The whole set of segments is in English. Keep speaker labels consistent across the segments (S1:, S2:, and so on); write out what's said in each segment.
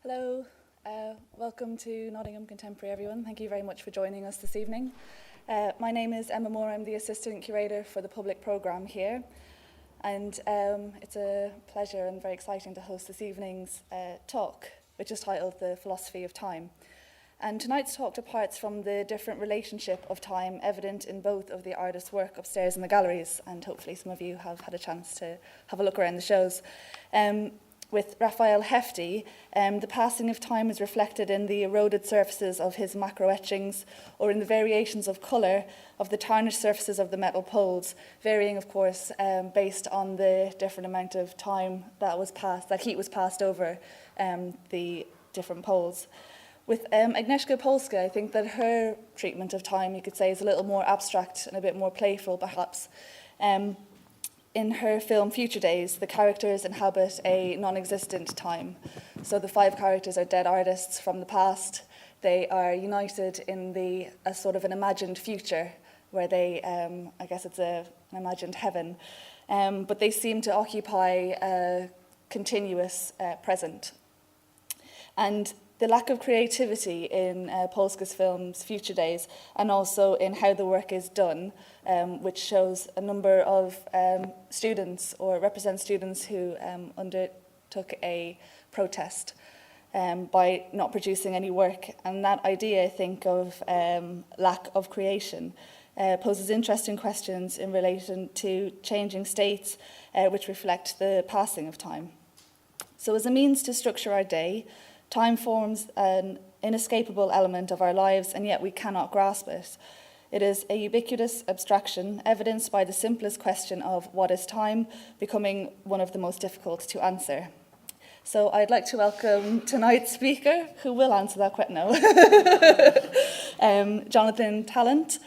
S1: Hello, welcome to Nottingham Contemporary, everyone. Thank you very much for joining us this evening. My name is Emma Moore. I'm the Assistant Curator for the Public Programme here. And it's a pleasure and very exciting to host this evening's talk, which is titled The Philosophy of Time. And tonight's talk departs from the different relationship of time evident in both of the artists' work upstairs in the galleries, and hopefully some of you have had a chance to have a look around the shows. With Polska Hefti, the passing of time is reflected in the eroded surfaces of his macro etchings, or in the variations of colour of the tarnished surfaces of the metal poles, varying, of course, based on the different amount of time that heat was passed over the different poles. With Agnieszka Polska, I think that her treatment of time, you could say, is a little more abstract and a bit more playful, perhaps. In her film Future Days, the characters inhabit a non-existent time. So the 5 characters are dead artists from the past. They are united in a sort of an imagined future where they, I guess it's an imagined heaven, but they seem to occupy a continuous present. And the lack of creativity in Polska's films Future Days, and also in how the work is done, which shows a number of students, or represents students who undertook a protest by not producing any work. And that idea, I think, of lack of creation poses interesting questions in relation to changing states which reflect the passing of time. So as a means to structure our day, time forms an inescapable element of our lives, and yet we cannot grasp it. It is a ubiquitous abstraction, evidenced by the simplest question of what is time, becoming one of the most difficult to answer. So I'd like to welcome tonight's speaker, who will answer that question now, Jonathan Tallant.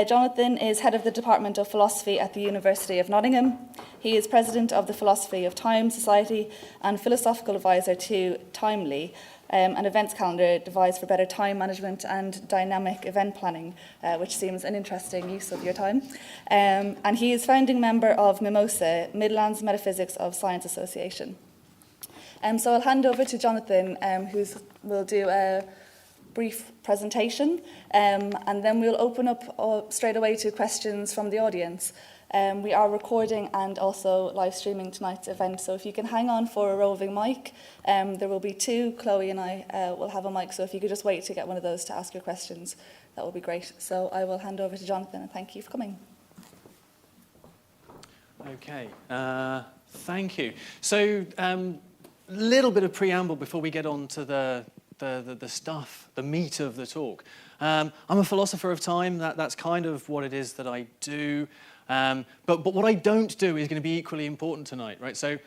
S1: Jonathan is head of the Department of Philosophy at the University of Nottingham. He is president of the Philosophy of Time Society and philosophical advisor to Timely, an events calendar devised for better time management and dynamic event planning, which seems an interesting use of your time. And he is founding member of Mimosa, Midlands Metaphysics of Science Association. So I'll hand over to Jonathan, who will do a brief presentation, and then we'll open up straight away to questions from the audience. We are recording and also live streaming tonight's event, so if you can hang on for a roving mic, there will be 2. Chloe and I will have a mic, so if you could just wait to get one of those to ask your questions, that would be great. So I will hand over to Jonathan, and thank you for coming.
S2: Okay, thank you. So, little bit of preamble before we get on to the stuff, the meat of the talk. I'm a philosopher of time. That's kind of what it is that I do. But what I don't do is going to be equally important tonight, right? So,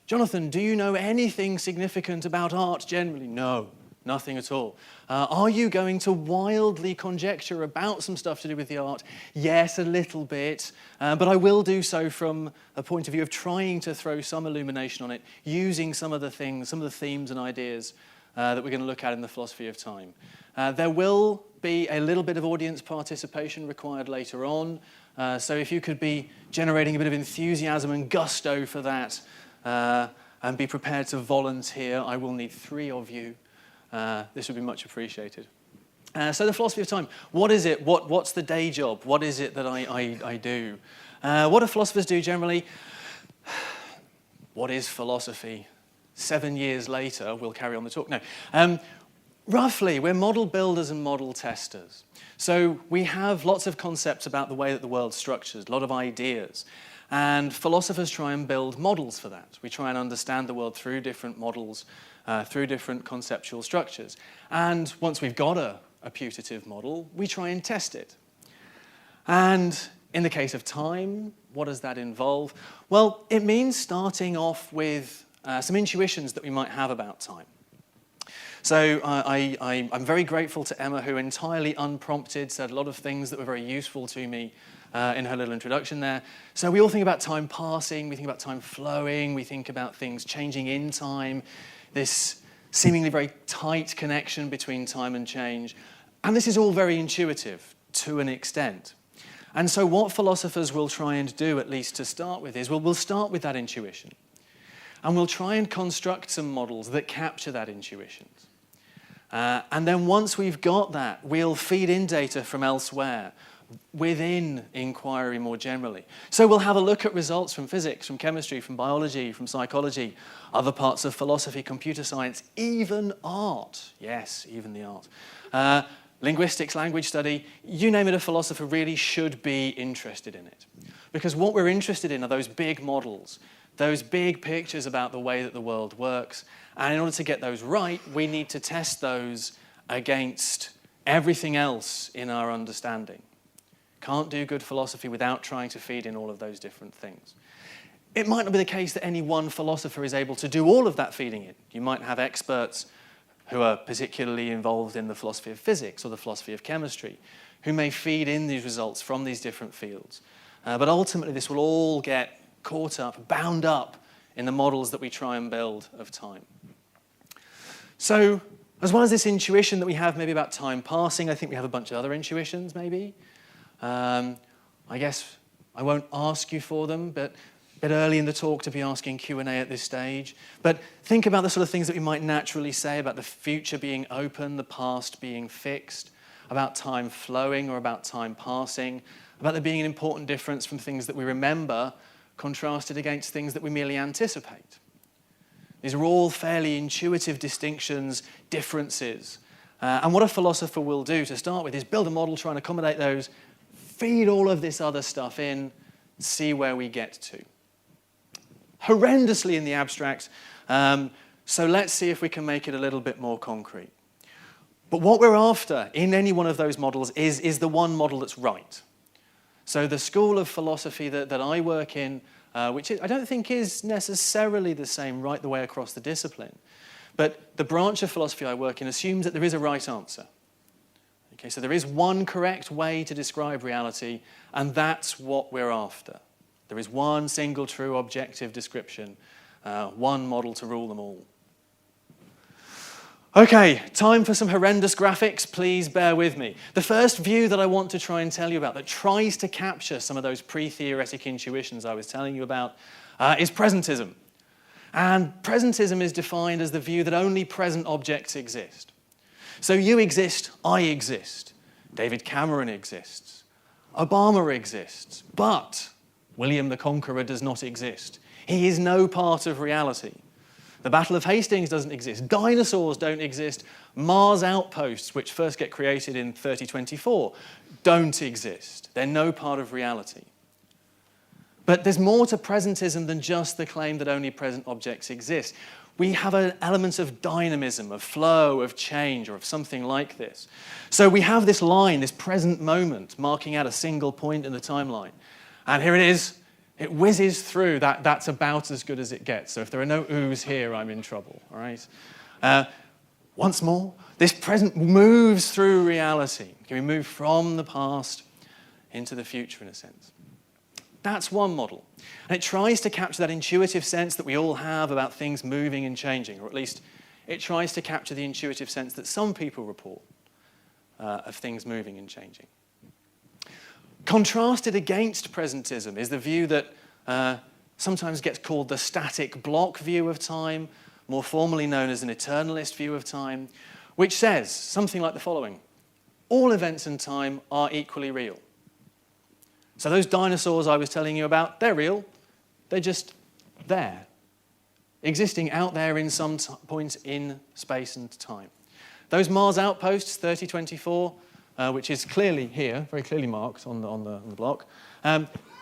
S2: Jonathan, do you know anything significant about art generally? No, nothing at all. Are you going to wildly conjecture about some stuff to do with the art? Yes, a little bit. But I will do so from a point of view of trying to throw some illumination on it, using some of the themes and ideas that we're going to look at in the philosophy of time. There will be a little bit of audience participation required later on, so if you could be generating a bit of enthusiasm and gusto for that, and be prepared to volunteer, I will need 3 of you. This would be much appreciated. So the philosophy of time, what is it? What's the day job? What is it that I do? What do philosophers do generally? What is philosophy? 7 years later, we'll carry on the talk. No. Roughly, we're model builders and model testers. So we have lots of concepts about the way that the world's structured, a lot of ideas. And philosophers try and build models for that. We try and understand the world through different models, through different conceptual structures. And once we've got a putative model, we try and test it. And in the case of time, what does that involve? Well, it means starting off with some intuitions that we might have about time. So I'm very grateful to Emma, who entirely unprompted said a lot of things that were very useful to me in her little introduction there. So we all think about time passing, we think about time flowing, we think about things changing in time, this seemingly very tight connection between time and change. And this is all very intuitive to an extent. And so what philosophers will try and do, at least to start with, is we'll start with that intuition. And we'll try and construct some models that capture that intuition. And then once we've got that, we'll feed in data from elsewhere, within inquiry more generally. So we'll have a look at results from physics, from chemistry, from biology, from psychology, other parts of philosophy, computer science, even art. Yes, even the art. Linguistics, language study, you name it, a philosopher really should be interested in it. Because what we're interested in are those big models, those big pictures about the way that the world works. And in order to get those right, we need to test those against everything else in our understanding. Can't do good philosophy without trying to feed in all of those different things. It might not be the case that any one philosopher is able to do all of that feeding in. You might have experts who are particularly involved in the philosophy of physics or the philosophy of chemistry, who may feed in these results from these different fields. But ultimately, this will all get caught up, bound up in the models that we try and build of time. So, as well as this intuition that we have maybe about time passing, I think we have a bunch of other intuitions maybe. I guess I won't ask you for them, but a bit early in the talk to be asking Q&A at this stage. But think about the sort of things that we might naturally say about the future being open, the past being fixed, about time flowing or about time passing, about there being an important difference from things that we remember contrasted against things that we merely anticipate. These are all fairly intuitive distinctions, differences. And what a philosopher will do to start with is build a model, try and accommodate those, feed all of this other stuff in, see where we get to. Horrendously in the abstract, so let's see if we can make it a little bit more concrete. But what we're after in any one of those models is the one model that's right. So the school of philosophy that I work in, which I don't think is necessarily the same right the way across the discipline, but the branch of philosophy I work in assumes that there is a right answer. Okay, so there is one correct way to describe reality, and that's what we're after. There is one single true objective description, one model to rule them all. Okay, time for some horrendous graphics. Please bear with me. The first view that I want to try and tell you about that tries to capture some of those pre-theoretic intuitions I was telling you about is presentism. And presentism is defined as the view that only present objects exist. So you exist, I exist, David Cameron exists, Obama exists, but William the Conqueror does not exist. He is no part of reality. The Battle of Hastings doesn't exist. Dinosaurs don't exist. Mars outposts, which first get created in 3024, don't exist. They're no part of reality. But there's more to presentism than just the claim that only present objects exist. We have an element of dynamism, of flow, of change, or of something like this. So we have this line, this present moment, marking out a single point in the timeline. And here it is. It whizzes through. That's about as good as it gets. So if there are no oohs here, I'm in trouble. All right. Once more, this present moves through reality. Can we move from the past into the future, in a sense? That's one model. And it tries to capture that intuitive sense that we all have about things moving and changing, or at least it tries to capture the intuitive sense that some people report of things moving and changing. Contrasted against presentism is the view that sometimes gets called the static block view of time, more formally known as an eternalist view of time, which says something like the following: all events in time are equally real. So those dinosaurs I was telling you about, they're real. They're just there, existing out there in some point in space and time. Those Mars outposts, 3024, which is clearly here, very clearly marked on the block,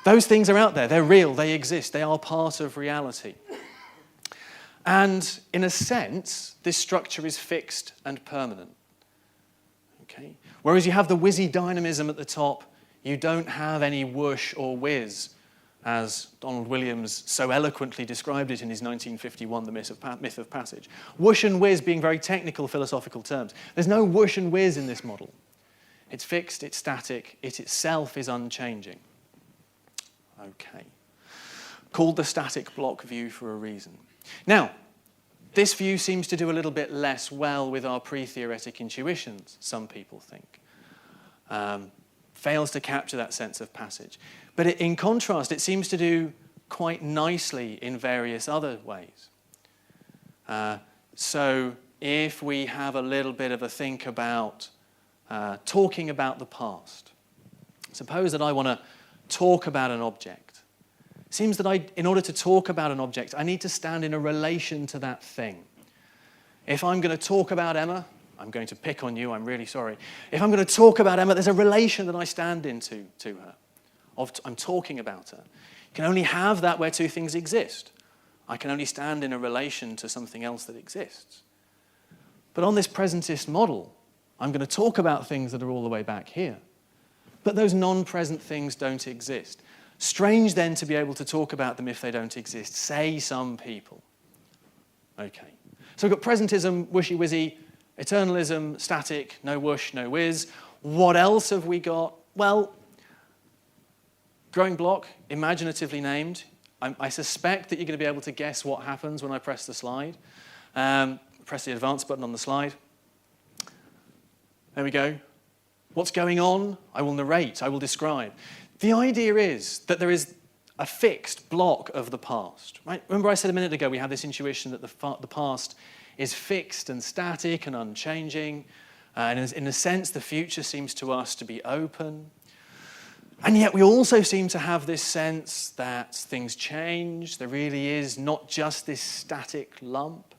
S2: those things are out there. They're real. They exist. They are part of reality. And in a sense, this structure is fixed and permanent. Okay? Whereas you have the whizzy dynamism at the top, you don't have any whoosh or whiz, as Donald Williams so eloquently described it in his 1951 The Myth of Passage. Whoosh and whiz being very technical philosophical terms. There's no whoosh and whiz in this model. It's fixed, it's static, it itself is unchanging. Okay. Called the static block view for a reason. Now, this view seems to do a little bit less well with our pre-theoretic intuitions, some people think. Fails to capture that sense of passage. But in contrast, it seems to do quite nicely in various other ways. So if we have a little bit of a think about talking about the past, suppose that I want to talk about an object. It seems that in order to talk about an object, I need to stand in a relation to that thing. If I'm going to talk about Emma, I'm going to pick on you, I'm really sorry. If I'm going to talk about Emma, there's a relation that I stand into to her. I'm talking about her. You can only have that where two things exist. I can only stand in a relation to something else that exists. But on this presentist model, I'm going to talk about things that are all the way back here. But those non-present things don't exist. Strange then to be able to talk about them if they don't exist, say some people. Okay. So we've got presentism, wishy-wizzy, eternalism, static, no whoosh, no whiz. What else have we got? Well, growing block, imaginatively named. I suspect that you're going to be able to guess what happens when I press the slide. Press the advance button on the slide. There we go. What's going on? I will narrate, I will describe. The idea is that there is a fixed block of the past. Right? Remember I said a minute ago we have this intuition that the past is fixed and static and unchanging. And in a sense, the future seems to us to be open. And yet we also seem to have this sense that things change. There really is not just this static lump.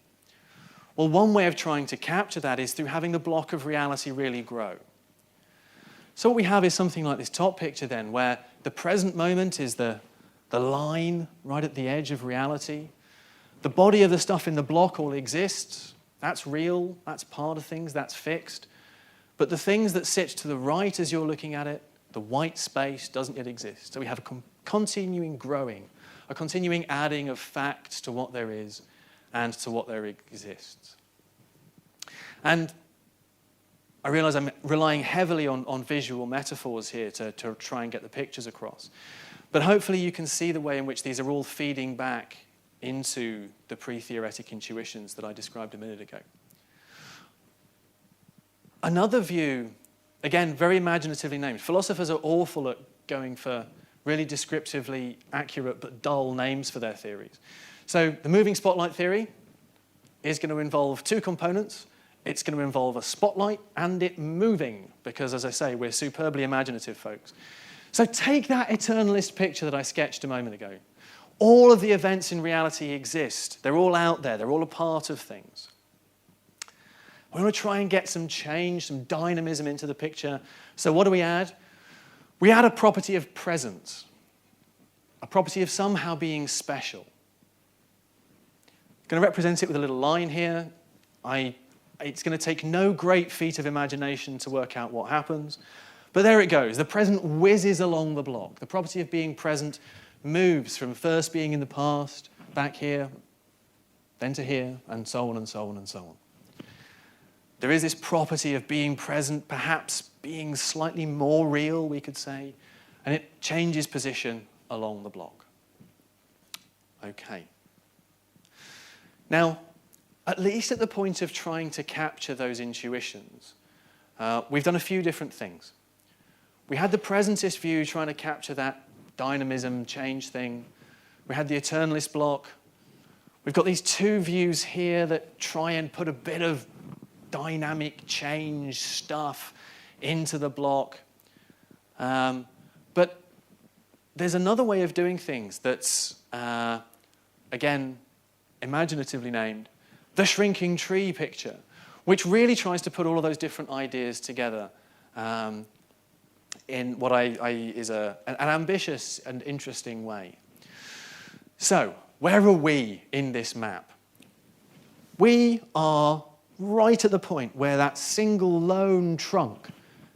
S2: Well, one way of trying to capture that is through having the block of reality really grow. So what we have is something like this top picture then, where the present moment is the line right at the edge of reality. The body of the stuff in the block all exists. That's real, that's part of things, that's fixed. But the things that sit to the right as you're looking at it, the white space doesn't yet exist. So we have a continuing growing, a continuing adding of facts to what there is and to what there exists. And I realize I'm relying heavily on visual metaphors here to try and get the pictures across. But hopefully you can see the way in which these are all feeding back into the pre-theoretic intuitions that I described a minute ago. Another view, again, very imaginatively named. Philosophers are awful at going for really descriptively accurate but dull names for their theories. So the moving spotlight theory is going to involve two components. It's going to involve a spotlight and it moving, because, as I say, we're superbly imaginative folks. So take that eternalist picture that I sketched a moment ago. All of the events in reality exist. They're all out there. They're all a part of things. We want to try and get some change, some dynamism into the picture. So what do we add? We add a property of presence, a property of somehow being special. I'm going to represent it with a little line here. It's going to take no great feat of imagination to work out what happens. But there it goes. The present whizzes along the block. The property of being present moves from first being in the past, back here, then to here, and so on and so on and so on. There is this property of being present, perhaps being slightly more real, we could say, and it changes position along the block. Okay. Now, at least at the point of trying to capture those intuitions, we've done a few different things. We had the presentist view trying to capture that dynamism, change thing. We had the eternalist block. We've got these two views here that try and put a bit of dynamic change stuff into the block. But there's another way of doing things that's, again, imaginatively named, the shrinking tree picture, which really tries to put all of those different ideas together in what is an ambitious and interesting way. So, where are we in this map? We are right at the point where that single lone trunk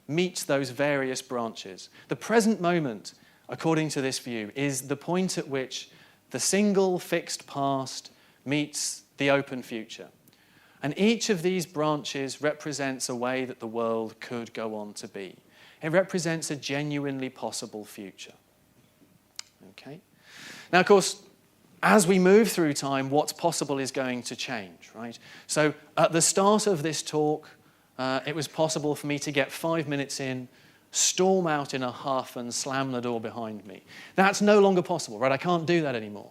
S2: meets those various branches. The present moment, according to this view, is the point at which the single fixed past meets the open future. And each of these branches represents a way that the world could go on to be. It represents a genuinely possible future. Okay? Now, of course, as we move through time, what's possible is going to change, right? So at the start of this talk, it was possible for me to get 5 minutes in, storm out in a huff and slam the door behind me. That's no longer possible, right? I can't do that anymore.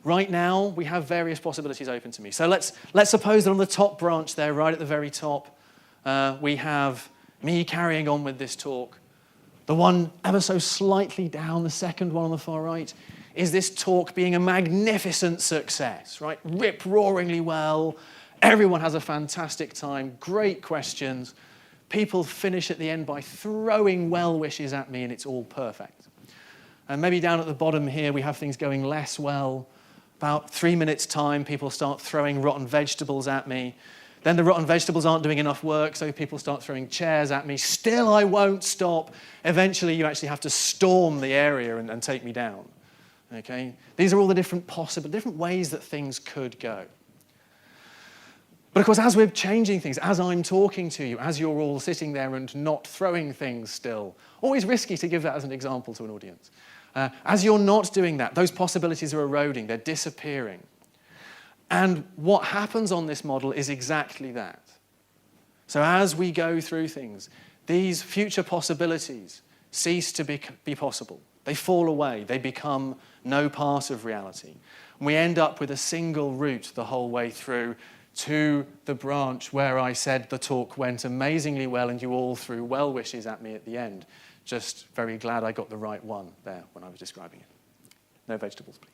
S2: right now, we have various possibilities open to me. So let's suppose that on the top branch there, right at the very top, we have me carrying on with this talk. The one ever so slightly down, the second one on the far right, is this talk being a magnificent success, right? Rip-roaringly well. Everyone has a fantastic time, great questions. People finish at the end by throwing well wishes at me, and it's all perfect. And maybe down at the bottom here, we have things going less well. About 3 minutes' time, people start throwing rotten vegetables at me. Then the rotten vegetables aren't doing enough work, so people start throwing chairs at me. Still, I won't stop. Eventually, you actually have to storm the area and take me down. Okay? These are all the different ways that things could go. But of course, as we're changing things, as I'm talking to you, as you're all sitting there and not throwing things still, always risky to give that as an example to an audience. As you're not doing that, those possibilities are eroding, they're disappearing. And what happens on this model is exactly that. So as we go through things, these future possibilities cease to be possible. They fall away. They become no part of reality. And we end up with a single route the whole way through to the branch where I said the talk went amazingly well and you all threw well wishes at me at the end. Just very glad I got the right one there when I was describing it. No vegetables, please.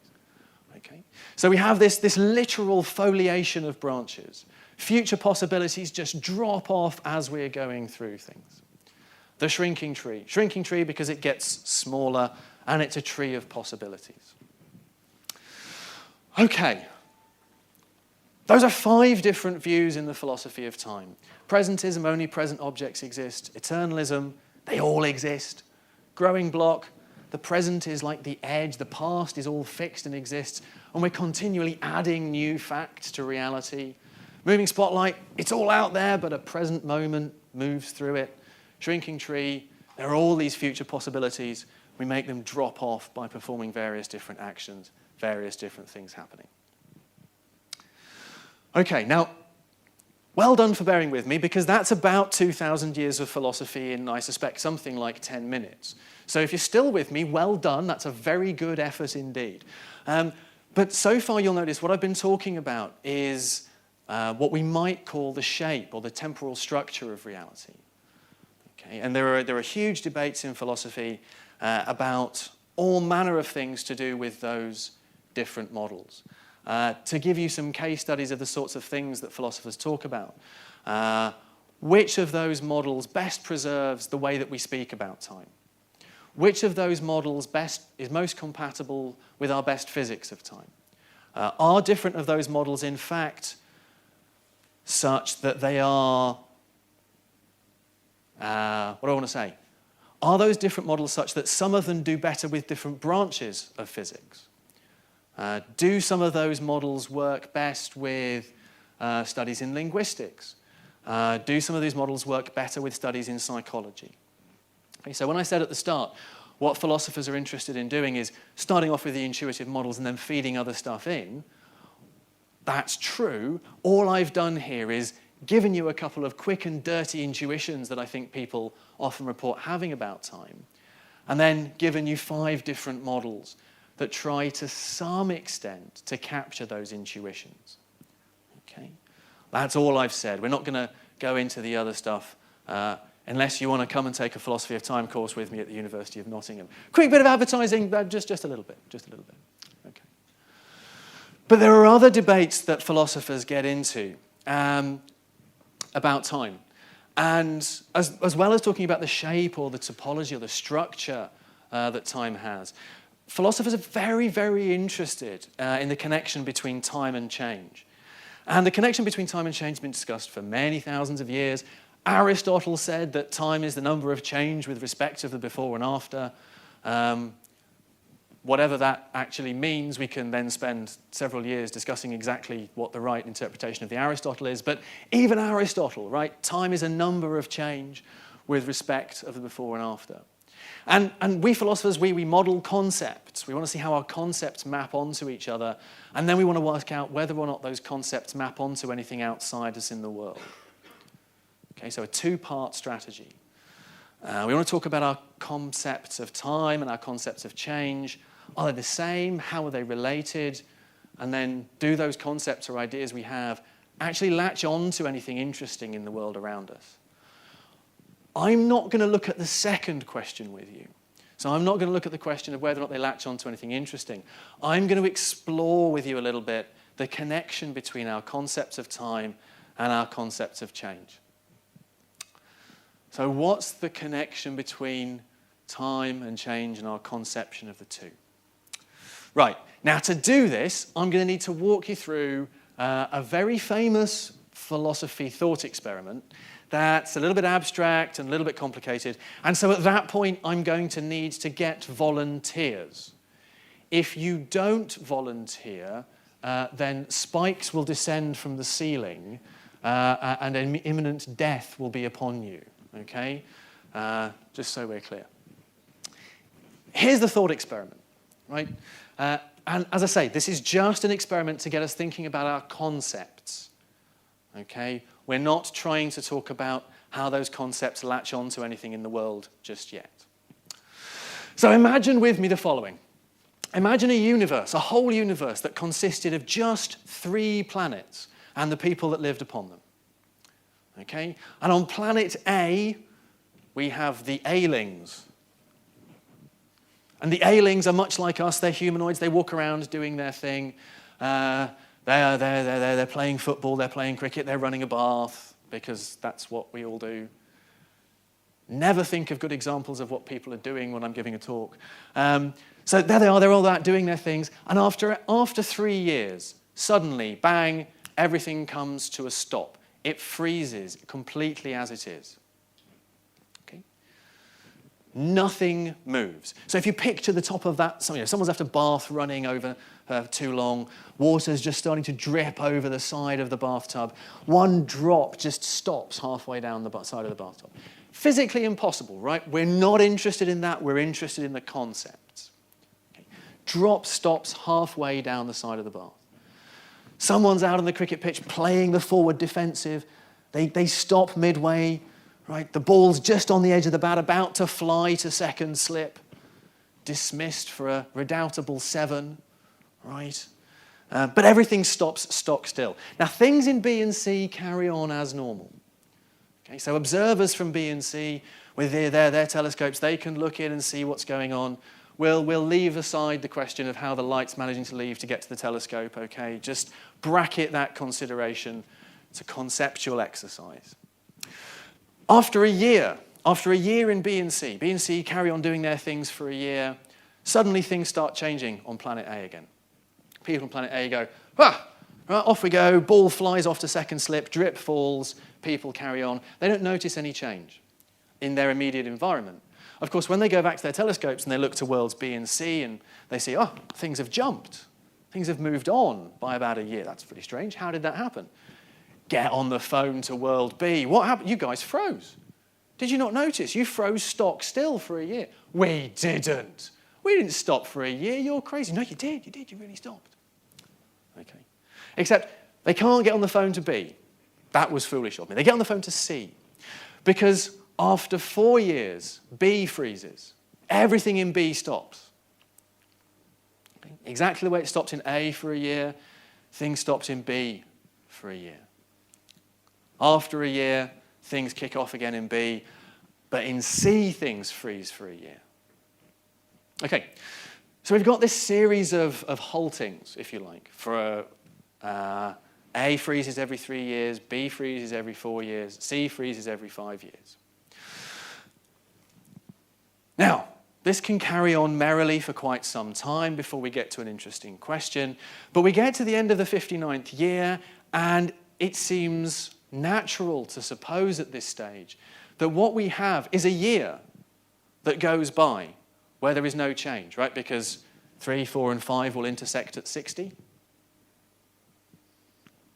S2: Okay. So we have this literal foliation of branches. Future possibilities just drop off as we're going through things. The shrinking tree. Shrinking tree because it gets smaller and it's a tree of possibilities. Okay. Those are 5 different views in the philosophy of time. Presentism, only present objects exist. Eternalism, they all exist. Growing block, the present is like the edge, the past is all fixed and exists, and we're continually adding new facts to reality. Moving spotlight, it's all out there, but a present moment moves through it. Shrinking tree, there are all these future possibilities. We make them drop off by performing various different actions, various different things happening. Okay, now, well done for bearing with me, because that's about 2,000 years of philosophy in, I suspect, something like 10 minutes. So if you're still with me, well done. That's a very good effort indeed. But so far, you'll notice what I've been talking about is what we might call the shape or the temporal structure of reality. Okay? And there are huge debates in philosophy about all manner of things to do with those different models. To give you some case studies of the sorts of things that philosophers talk about, which of those models best preserves the way that we speak about time? Which of those models is most compatible with our best physics of time? Are different of those models, in fact, such that they are, what do I want to say? Are those different models such that some of them do better with different branches of physics? Do some of those models work best with studies in linguistics? Do some of these models work better with studies in psychology? Okay, so when I said at the start, what philosophers are interested in doing is starting off with the intuitive models and then feeding other stuff in, that's true. All I've done here is given you a couple of quick and dirty intuitions that I think people often report having about time, and then given you 5 different models that try to some extent to capture those intuitions. Okay? That's all I've said. We're not going to go into the other stuff unless you want to come and take a philosophy of time course with me at the University of Nottingham. Quick bit of advertising, just a little bit, Okay. But there are other debates that philosophers get into about time. And as well as talking about the shape or the topology or the structure that time has, philosophers are very, very interested in the connection between time and change. And the connection between time and change has been discussed for many thousands of years. Aristotle said that time is the number of change with respect to the before and after. Whatever that actually means, we can then spend several years discussing exactly what the right interpretation of the Aristotle is. But even Aristotle, right, time is a number of change with respect of the before and after. And we philosophers, we model concepts. We want to see how our concepts map onto each other. And then we want to work out whether or not those concepts map onto anything outside us in the world. Okay, so a 2-part strategy. We want to talk about our concepts of time and our concepts of change. Are they the same? How are they related? and then do those concepts or ideas we have actually latch on to anything interesting in the world around us? I'm not going to look at the second question with you. So I'm not going to look at the question of whether or not they latch on to anything interesting. I'm going to explore with you a little bit the connection between our concepts of time and our concepts of change. So what's the connection between time and change and our conception of the two? Right, now to do this, I'm going to need to walk you through a very famous philosophy thought experiment that's a little bit abstract and a little bit complicated. And so at that point, I'm going to need to get volunteers. If you don't volunteer, then spikes will descend from the ceiling and an imminent death will be upon you, okay? Just so we're clear. Here's the thought experiment, right? And as I say, this is just an experiment to get us thinking about our concepts, okay? We're not trying to talk about how those concepts latch on to anything in the world just yet. So imagine with me the following. Imagine a universe, a whole universe that consisted of just 3 planets and the people that lived upon them. Okay? And on planet A, we have the Ailings. And the Ailings are much like us. They're humanoids. They walk around doing their thing. They're playing football. They're playing cricket. They're running a bath because that's what we all do. Never think of good examples of what people are doing when I'm giving a talk. So there they are. They're all out doing their things. And after 3 years, suddenly, bang, everything comes to a stop. It freezes completely as it is. Okay? Nothing moves. So if you picture the top of that, someone's after bath running over too long, water's just starting to drip over the side of the bathtub. One drop just stops halfway down the side of the bathtub. Physically impossible, right? We're not interested in that. We're interested in the concepts. Okay. Drop stops halfway down the side of the bath. Someone's out on the cricket pitch playing the forward defensive. They stop midway, right? The ball's just on the edge of the bat, about to fly to second slip. Dismissed for a redoubtable 7, right? But everything stops stock still. Now, things in B and C carry on as normal. Okay, so observers from B and C, with their telescopes, they can look in and see what's going on. We'll leave aside the question of how the light's managing to leave to get to the telescope, okay? Just bracket that consideration. It's a conceptual exercise. After a year in B and C carry on doing their things for a year. Suddenly things start changing on planet A again. People on planet A go, right, off we go, ball flies off to second slip, drip falls, people carry on. They don't notice any change in their immediate environment. Of course, when they go back to their telescopes and they look to worlds B and C and they see, oh, things have jumped. Things have moved on by about a year. That's pretty strange. How did that happen? Get on the phone to world B. What happened? You guys froze. Did you not notice? You froze stock still for a year. We didn't. We didn't stop for a year. You're crazy. No, you did. You did. You really stopped. Okay. Except they can't get on the phone to B. That was foolish of me. They get on the phone to C. Because after 4 years, B freezes. Everything in B stops. Okay. Exactly the way it stopped in A for a year, things stopped in B for a year. After a year, things kick off again in B, but in C, things freeze for a year. Okay, so we've got this series of haltings, if you like, for A freezes every 3 years, B freezes every 4 years, C freezes every 5 years. Now, this can carry on merrily for quite some time before we get to an interesting question, but we get to the end of the 59th year, and it seems natural to suppose at this stage that what we have is a year that goes by where there is no change, right? Because 3, 4, and 5 will intersect at 60.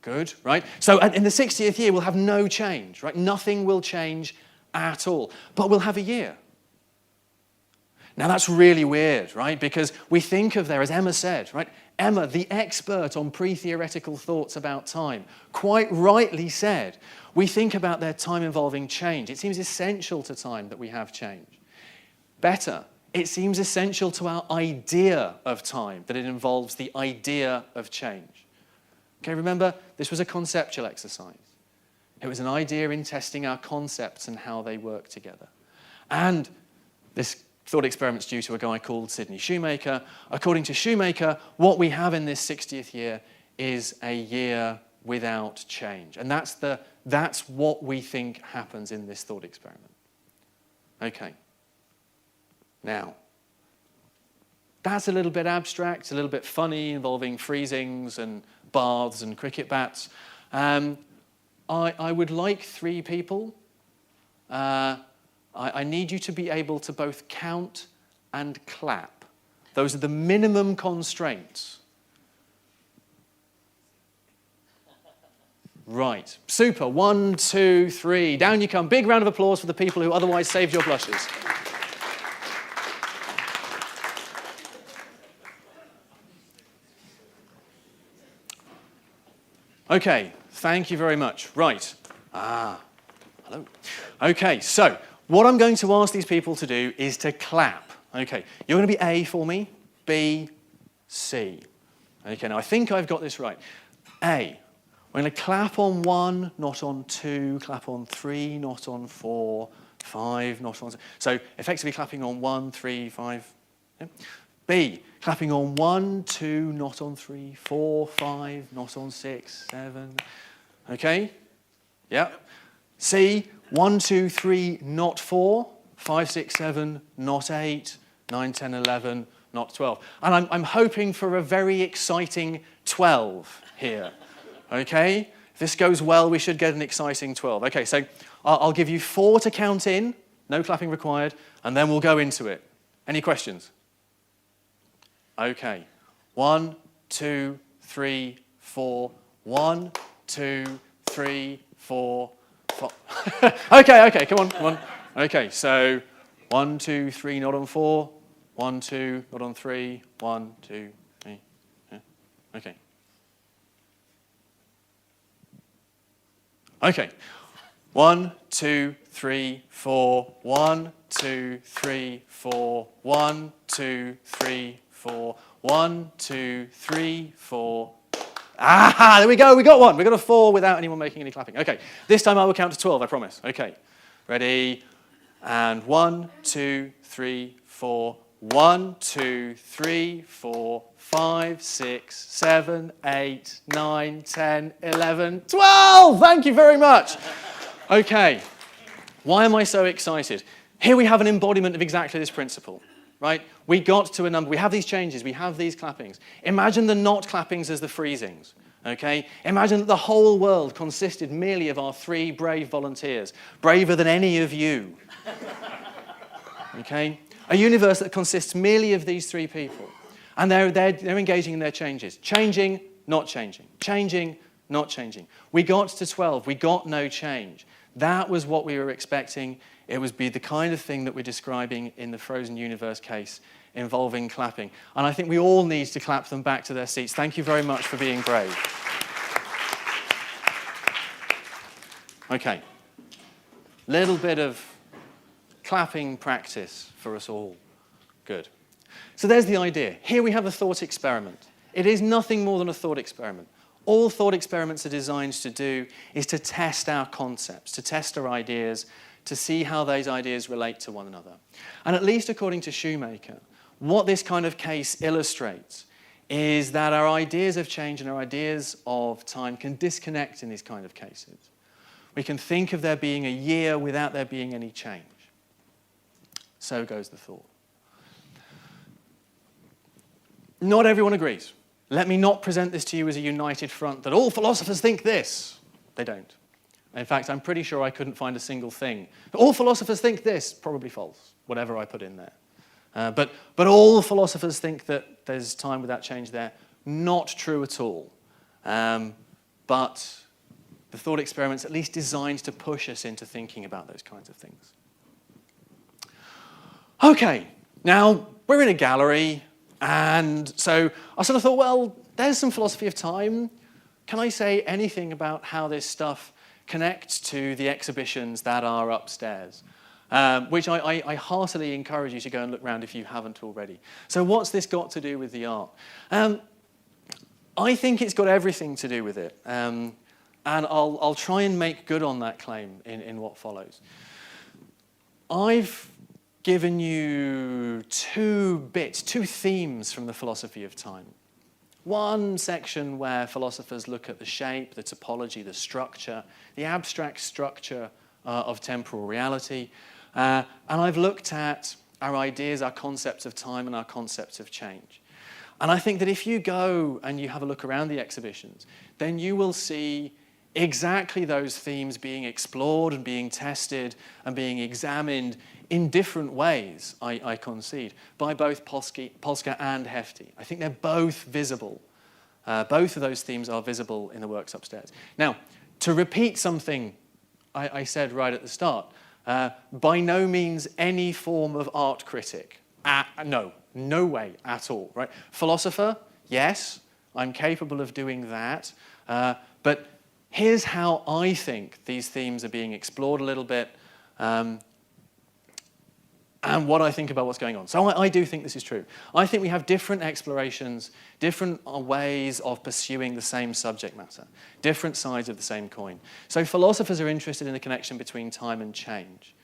S2: Good, right? So in the 60th year, we'll have no change, right? Nothing will change at all, but we'll have a year. Now, that's really weird, right? Because we think of there, as Emma said, right? Emma, the expert on pre-theoretical thoughts about time, quite rightly said, we think about their time involving change. It seems essential to time that we have change. Better, it seems essential to our idea of time that it involves the idea of change. Okay, remember, this was a conceptual exercise. It was an idea in testing our concepts and how they work together. And this thought experiment's due to a guy called Sidney Shoemaker. According to Shoemaker, what we have in this 60th year is a year without change. And that's what we think happens in this thought experiment. Okay. Now, that's a little bit abstract, a little bit funny, involving freezings and baths and cricket bats. I would like 3 people. I need you to be able to both count and clap. Those are the minimum constraints. Right, super. 1, 2, 3. Down you come. Big round of applause for the people who otherwise saved your blushes. Okay, thank you very much. Right. Hello. Okay, so what I'm going to ask these people to do is to clap. Okay, you're going to be A for me, B, C. Okay, now I think I've got this right. A. We're going to clap on 1, not on 2, clap on 3, not on 4, 5, not on 6. So effectively clapping on 1, 3, 5. Yeah. B, clapping on 1, 2, not on 3, 4, 5, not on 6, 7. Okay? Yeah. C, 1, 2, 3, not 4, 5, 6, 7, not 8, 9, 10, 11, not 12. And I'm hoping for a very exciting 12 here. Okay? If this goes well, we should get an exciting 12. Okay, so I'll give you 4 to count in, no clapping required, and then we'll go into it. Any questions? Okay. 1, 2, 3, 4. 1, 2, 3, 4, 5. Okay, come on. Okay, so 1, 2, 3, not on 4. 1, 2, not on 3. 1, 2, 3. Yeah. Okay. Okay. 1, 2, 3, 4. 1, 2, 3, 4. 1, 2, 3, 4. 1, 2, 3, 4. There we go. We got one. We got a 4 without anyone making any clapping. Okay. This time I will count to 12, I promise. Okay. Ready? And 1, 2, 3, 4. 1, 2, 3, 4, 5, 6, 7, 8, 9, 10, 11, 12! Thank you very much. Okay. Why am I so excited? Here we have an embodiment of exactly this principle, right? We got to a number. We have these changes. We have these clappings. Imagine the not clappings as the freezings, okay? Imagine that the whole world consisted merely of our 3 brave volunteers, braver than any of you, okay? A universe that consists merely of these 3 people. And they're engaging in their changes. Changing, not changing. Changing, not changing. We got to 12. We got no change. That was what we were expecting. It would be the kind of thing that we're describing in the frozen universe case involving clapping. And I think we all need to clap them back to their seats. Thank you very much for being brave. Okay. Little bit of clapping practice for us all. Good. So there's the idea. Here we have a thought experiment. It is nothing more than a thought experiment. All thought experiments are designed to do is to test our concepts, to test our ideas, to see how those ideas relate to one another. And at least according to Shoemaker, what this kind of case illustrates is that our ideas of change and our ideas of time can disconnect in these kind of cases. We can think of there being a year without there being any change. So goes the thought. Not everyone agrees. Let me not present this to you as a united front that all philosophers think this. They don't. In fact, I'm pretty sure I couldn't find a single thing. All philosophers think this. Probably false, whatever I put in there. But all philosophers think that there's time without change there. Not true at all. But the thought experiment's at least designed to push us into thinking about those kinds of things. Okay, now we're in a gallery, and so I sort of thought, well, there's some philosophy of time. Can I say anything about how this stuff connects to the exhibitions that are upstairs? which I heartily encourage you to go and look around if you haven't already. So what's this got to do with the art? I think it's got everything to do with it. And I'll try and make good on that claim in what follows. I've given you two themes from the philosophy of time. One section where philosophers look at the shape, the topology, the structure, the abstract structure of temporal reality. And I've looked at our ideas, our concepts of time, and our concepts of change. And I think that if you go and you have a look around the exhibitions, then you will see exactly those themes being explored and being tested and being examined in different ways, I concede, by both Polska and Hefti. I think they're both visible. Both of those themes are visible in the works upstairs. Now, to repeat something I said right at the start, by no means any form of art critic. No way at all. Right? Philosopher, yes, I'm capable of doing that. But here's how I think these themes are being explored a little bit, and what I think about what's going on. So I do think this is true. I think we have different explorations, different ways of pursuing the same subject matter, different sides of the same coin. So philosophers are interested in the connection between time and change.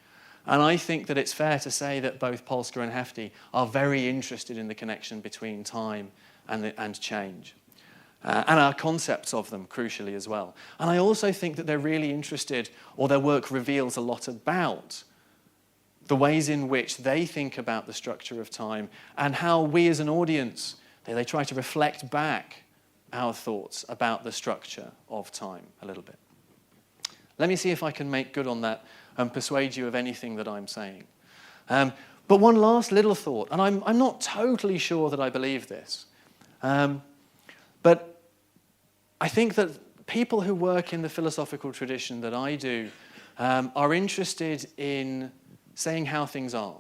S2: And I think that it's fair to say that both Polska and Hefti are very interested in the connection between time and change. And our concepts of them, crucially, as well. And I also think that they're really interested, or their work reveals a lot about the ways in which they think about the structure of time and how we as an audience, they try to reflect back our thoughts about the structure of time a little bit. Let me see if I can make good on that and persuade you of anything that I'm saying. But one last little thought, and I'm not totally sure that I believe this, but I think that people who work in the philosophical tradition that I do are interested in saying how things are.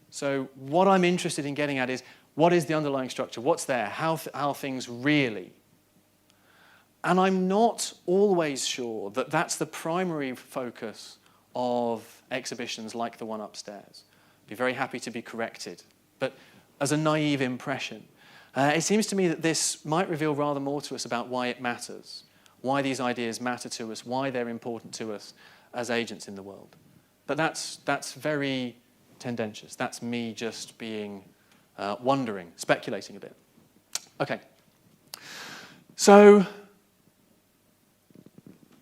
S2: So what I'm interested in getting at is, what is the underlying structure? What's there? How things really? And I'm not always sure that that's the primary focus of exhibitions like the one upstairs. I'd be very happy to be corrected. But as a naive impression, it seems to me that this might reveal rather more to us about why it matters, why these ideas matter to us, why they're important to us as agents in the world. But that's very tendentious. That's me just being wondering, speculating a bit. Okay. So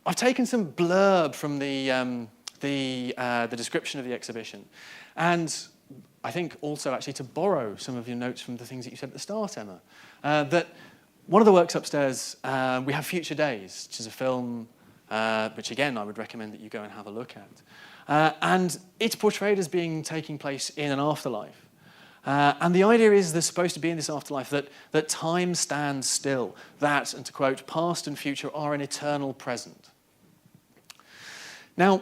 S2: I've taken some blurb from the description of the exhibition, and I think also actually to borrow some of your notes from the things that you said at the start, Emma. That one of the works upstairs, we have Future Days, which is a film which again I would recommend that you go and have a look at. And it's portrayed as taking place in an afterlife. And the idea is there's supposed to be in this afterlife that time stands still, that, and to quote, past and future are an eternal present. Now,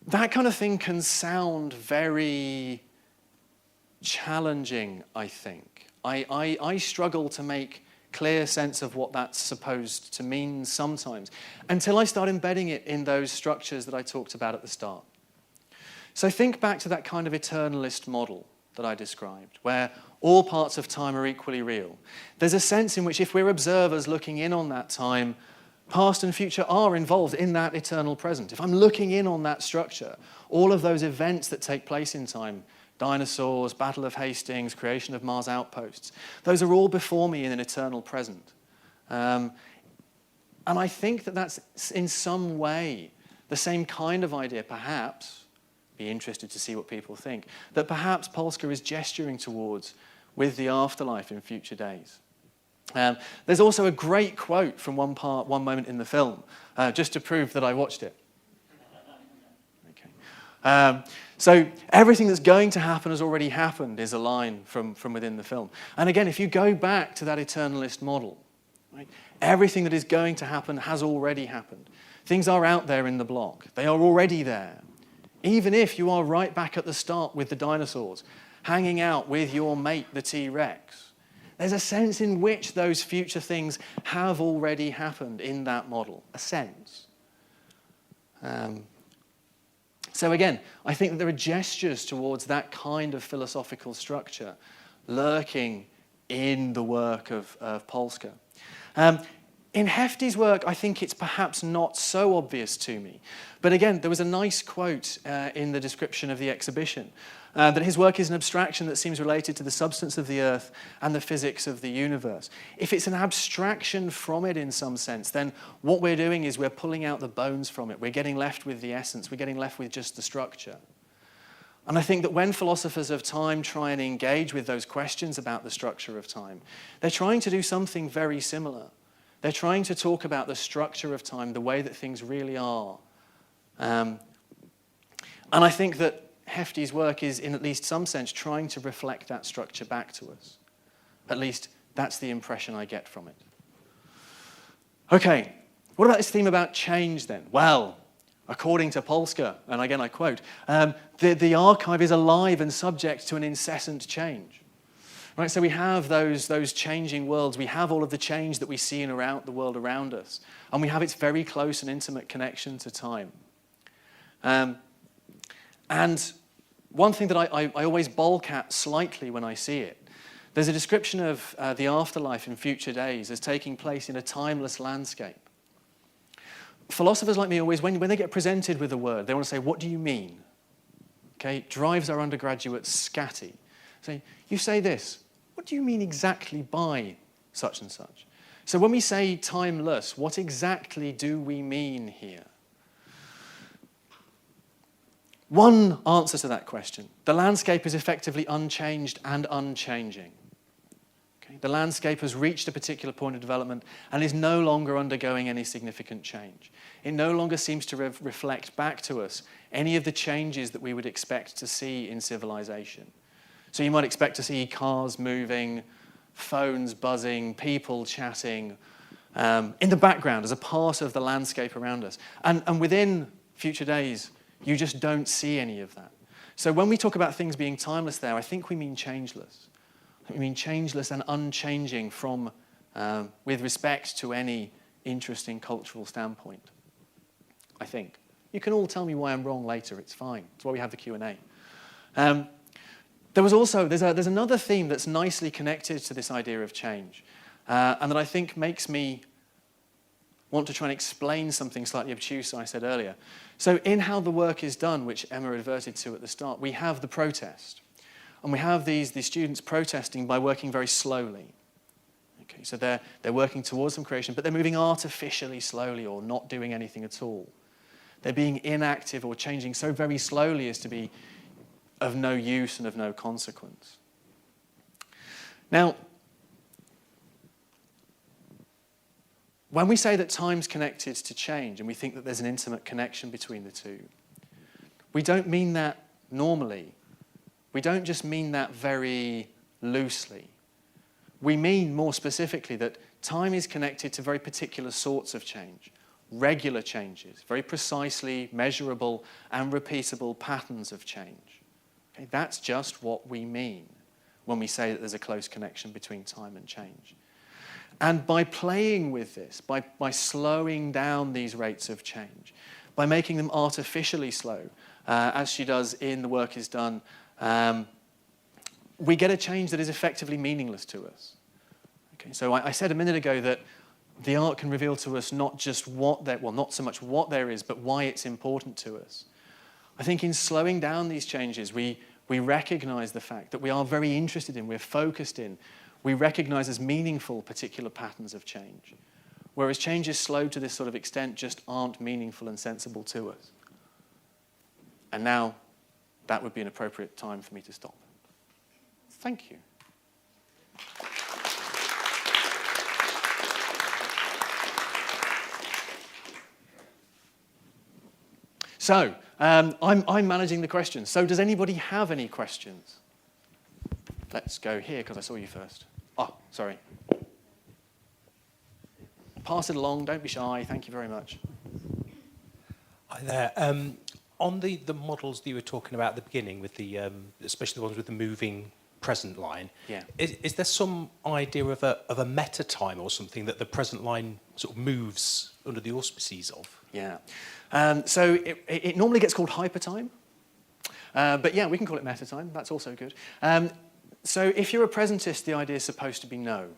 S2: that kind of thing can sound very challenging, I think. I struggle to make clear sense of what that's supposed to mean sometimes, until I start embedding it in those structures that I talked about at the start. So think back to that kind of eternalist model that I described, where all parts of time are equally real. There's a sense in which if we're observers looking in on that time, past and future are involved in that eternal present. If I'm looking in on that structure, all of those events that take place in time, dinosaurs, Battle of Hastings, creation of Mars outposts, those are all before me in an eternal present. And I think that that's in some way the same kind of idea, perhaps, be interested to see what people think, that perhaps Polska is gesturing towards with the afterlife in Future Days. There's also a great quote from one moment in the film, just to prove that I watched it. Okay. So everything that's going to happen has already happened is a line from within the film. And again, if you go back to that eternalist model, right, everything that is going to happen has already happened. Things are out there in the block. They are already there. Even if you are right back at the start with the dinosaurs, hanging out with your mate, the T-Rex, there's a sense in which those future things have already happened in that model, a sense. So again, I think that there are gestures towards that kind of philosophical structure lurking in the work of Polska. In Hefti's work, I think it's perhaps not so obvious to me. But again, there was a nice quote in the description of the exhibition that his work is an abstraction that seems related to the substance of the earth and the physics of the universe. If it's an abstraction from it in some sense, then what we're doing is we're pulling out the bones from it. We're getting left with the essence. We're getting left with just the structure. And I think that when philosophers of time try and engage with those questions about the structure of time, they're trying to do something very similar. They're trying to talk about the structure of time, the way that things really are. And I think that Hefti's work is, in at least some sense, trying to reflect that structure back to us. At least that's the impression I get from it. Okay, what about this theme about change then? Well, according to Polska, and again I quote, the archive is alive and subject to an incessant change. Right, so we have those changing worlds. We have all of the change that we see in around the world around us. And we have its very close and intimate connection to time. And one thing that I always balk at slightly when I see it, there's a description of the afterlife in future days as taking place in a timeless landscape. Philosophers like me always, when they get presented with a word, they want to say, what do you mean? Okay, it drives our undergraduates scatty. So you say this, what do you mean exactly by such and such? So when we say timeless, what exactly do we mean here? One answer to that question, the landscape is effectively unchanged and unchanging. Okay? The landscape has reached a particular point of development and is no longer undergoing any significant change. It no longer seems to reflect back to us any of the changes that we would expect to see in civilization. So you might expect to see cars moving, phones buzzing, people chatting in the background as a part of the landscape around us. And within future days, you just don't see any of that. So when we talk about things being timeless there, I think we mean changeless. I think we mean changeless and unchanging from, with respect to any interesting cultural standpoint, I think. You can all tell me why I'm wrong later, it's fine. That's why we have the Q&A. There's another theme that's nicely connected to this idea of change, and that I think makes me want to try and explain something slightly obtuse I said earlier. So in how the work is done, which Emma adverted to at the start, we have the protest. And we have these students protesting by working very slowly. Okay, so they're working towards some creation, but they're moving artificially slowly or not doing anything at all. They're being inactive or changing so very slowly as to be of no use and of no consequence. Now, when we say that time's connected to change and we think that there's an intimate connection between the two, we don't mean that normally. We don't just mean that very loosely. We mean more specifically that time is connected to very particular sorts of change, regular changes, very precisely measurable and repeatable patterns of change. Okay, that's just what we mean when we say that there's a close connection between time and change. And by playing with this, by slowing down these rates of change, by making them artificially slow, as she does in The Work Is Done, we get a change that is effectively meaningless to us. Okay, so I said a minute ago that the art can reveal to us not just not so much what there is, but why it's important to us. I think in slowing down these changes, we recognize the fact that we are very interested in, we're focused in, we recognize as meaningful particular patterns of change, whereas changes slowed to this sort of extent just aren't meaningful and sensible to us. And now, that would be an appropriate time for me to stop. Thank you. So, I'm managing the questions. So does anybody have any questions? Let's go here, because I saw you first. Oh, sorry. Pass it along, don't be shy. Thank you very much.
S3: Hi there. On the models that you were talking about at the beginning, with the especially the ones with the moving present line.
S2: Yeah.
S3: Is there some idea of a meta time or something that the present line sort of moves under the auspices of?
S2: Yeah. So it normally gets called hypertime. But yeah, we can call it meta time. That's also good. So if you're a presentist, the idea is supposed to be no.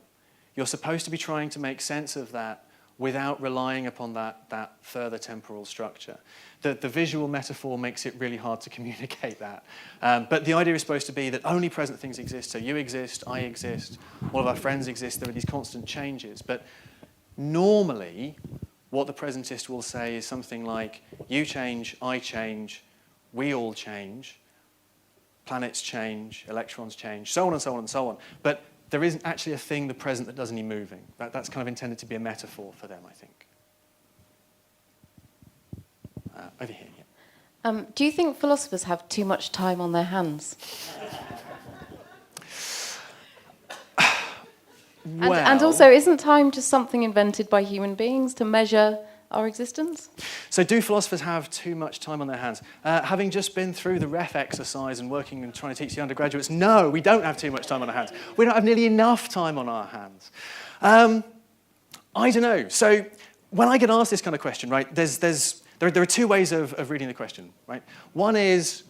S2: You're supposed to be trying to make sense of that without relying upon that further temporal structure. The visual metaphor makes it really hard to communicate that. But the idea is supposed to be that only present things exist. So you exist, I exist, all of our friends exist. There are these constant changes. But normally, what the presentist will say is something like, you change, I change, we all change, planets change, electrons change, so on and so on and so on. But there isn't actually a thing, the present, that doesn't need moving. That's kind of intended to be a metaphor for them, I think. Over here, yeah.
S4: Do you think philosophers have too much time on their hands? And also, isn't time just something invented by human beings to measure our existence?
S2: So do philosophers have too much time on their hands? Having just been through the ref exercise and working and trying to teach the undergraduates, no, we don't have too much time on our hands. We don't have nearly enough time on our hands. I don't know. So when I get asked this kind of question, right, there are two ways of reading the question, right? One is,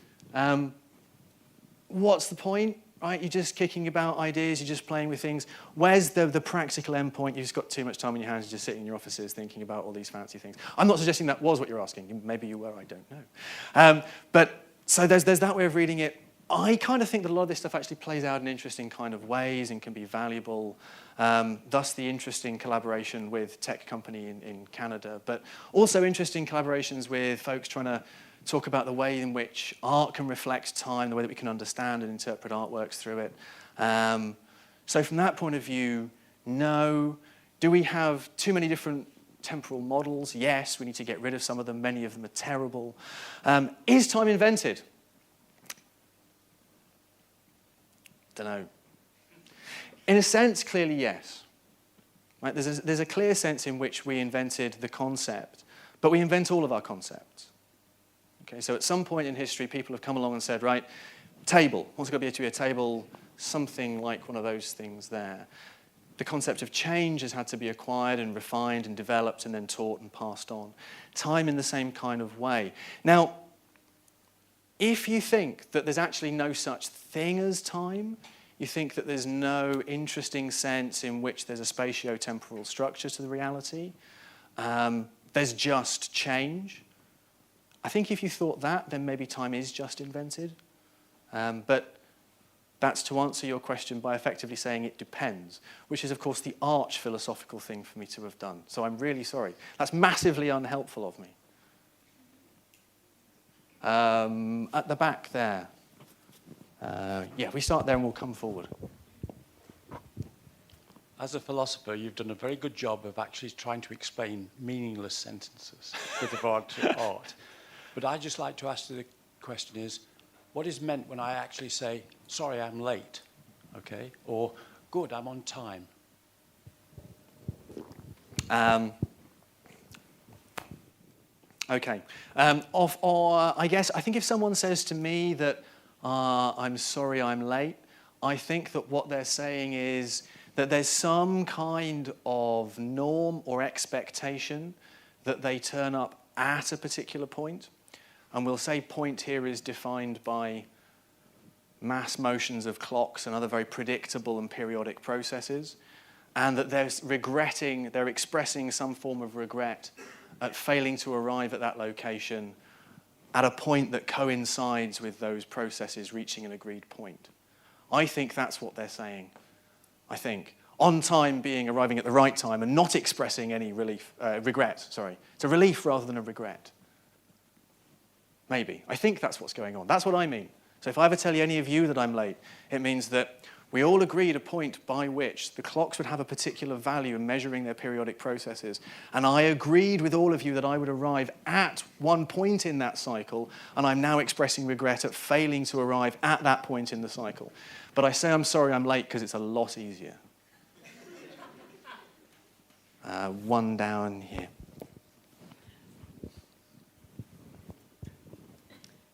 S2: what's the point? Right, you're just kicking about ideas, you're just playing with things. Where's the practical endpoint? You've just got too much time on your hands, you're just sitting in your offices thinking about all these fancy things. I'm not suggesting that was what you're asking. Maybe you were, I don't know. But so there's that way of reading it. I kind of think that a lot of this stuff actually plays out in interesting kind of ways and can be valuable. Thus the interesting collaboration with tech company in Canada, but also interesting collaborations with folks trying to talk about the way in which art can reflect time, the way that we can understand and interpret artworks through it. So from that point of view, no. Do we have too many different temporal models? Yes, we need to get rid of some of them. Many of them are terrible. Is time invented? Don't know. In a sense, clearly yes. Right? There's a clear sense in which we invented the concept, but we invent all of our concepts. Okay, so at some point in history, people have come along and said, right, table. What's going to be a table? Something like one of those things there. The concept of change has had to be acquired and refined and developed and then taught and passed on. Time in the same kind of way. Now, if you think that there's actually no such thing as time, you think that there's no interesting sense in which there's a spatio-temporal structure to the reality, there's just change. I think if you thought that, then maybe time is just invented. But that's to answer your question by effectively saying it depends, which is, of course, the arch philosophical thing for me to have done. So I'm really sorry. That's massively unhelpful of me. At the back there. Yeah, we start there and we'll come forward.
S5: As a philosopher, you've done a very good job of actually trying to explain meaningless sentences with regard to art. But I'd just like to ask the question is, what is meant when I actually say, sorry, I'm late, okay? Or, good, I'm on time.
S2: Okay. I guess, I think if someone says to me that I'm sorry I'm late, I think that what they're saying is that there's some kind of norm or expectation that they turn up at a particular point. And we'll say point here is defined by mass motions of clocks and other very predictable and periodic processes, and that they're expressing some form of regret at failing to arrive at that location at a point that coincides with those processes reaching an agreed point. I think that's what they're saying. I think. On time being arriving at the right time and not expressing any regret. It's a relief rather than a regret. Maybe. I think that's what's going on. That's what I mean. So if I ever tell any of you that I'm late, it means that we all agreed a point by which the clocks would have a particular value in measuring their periodic processes. And I agreed with all of you that I would arrive at one point in that cycle, and I'm now expressing regret at failing to arrive at that point in the cycle. But I say I'm sorry I'm late because it's a lot easier. One down here.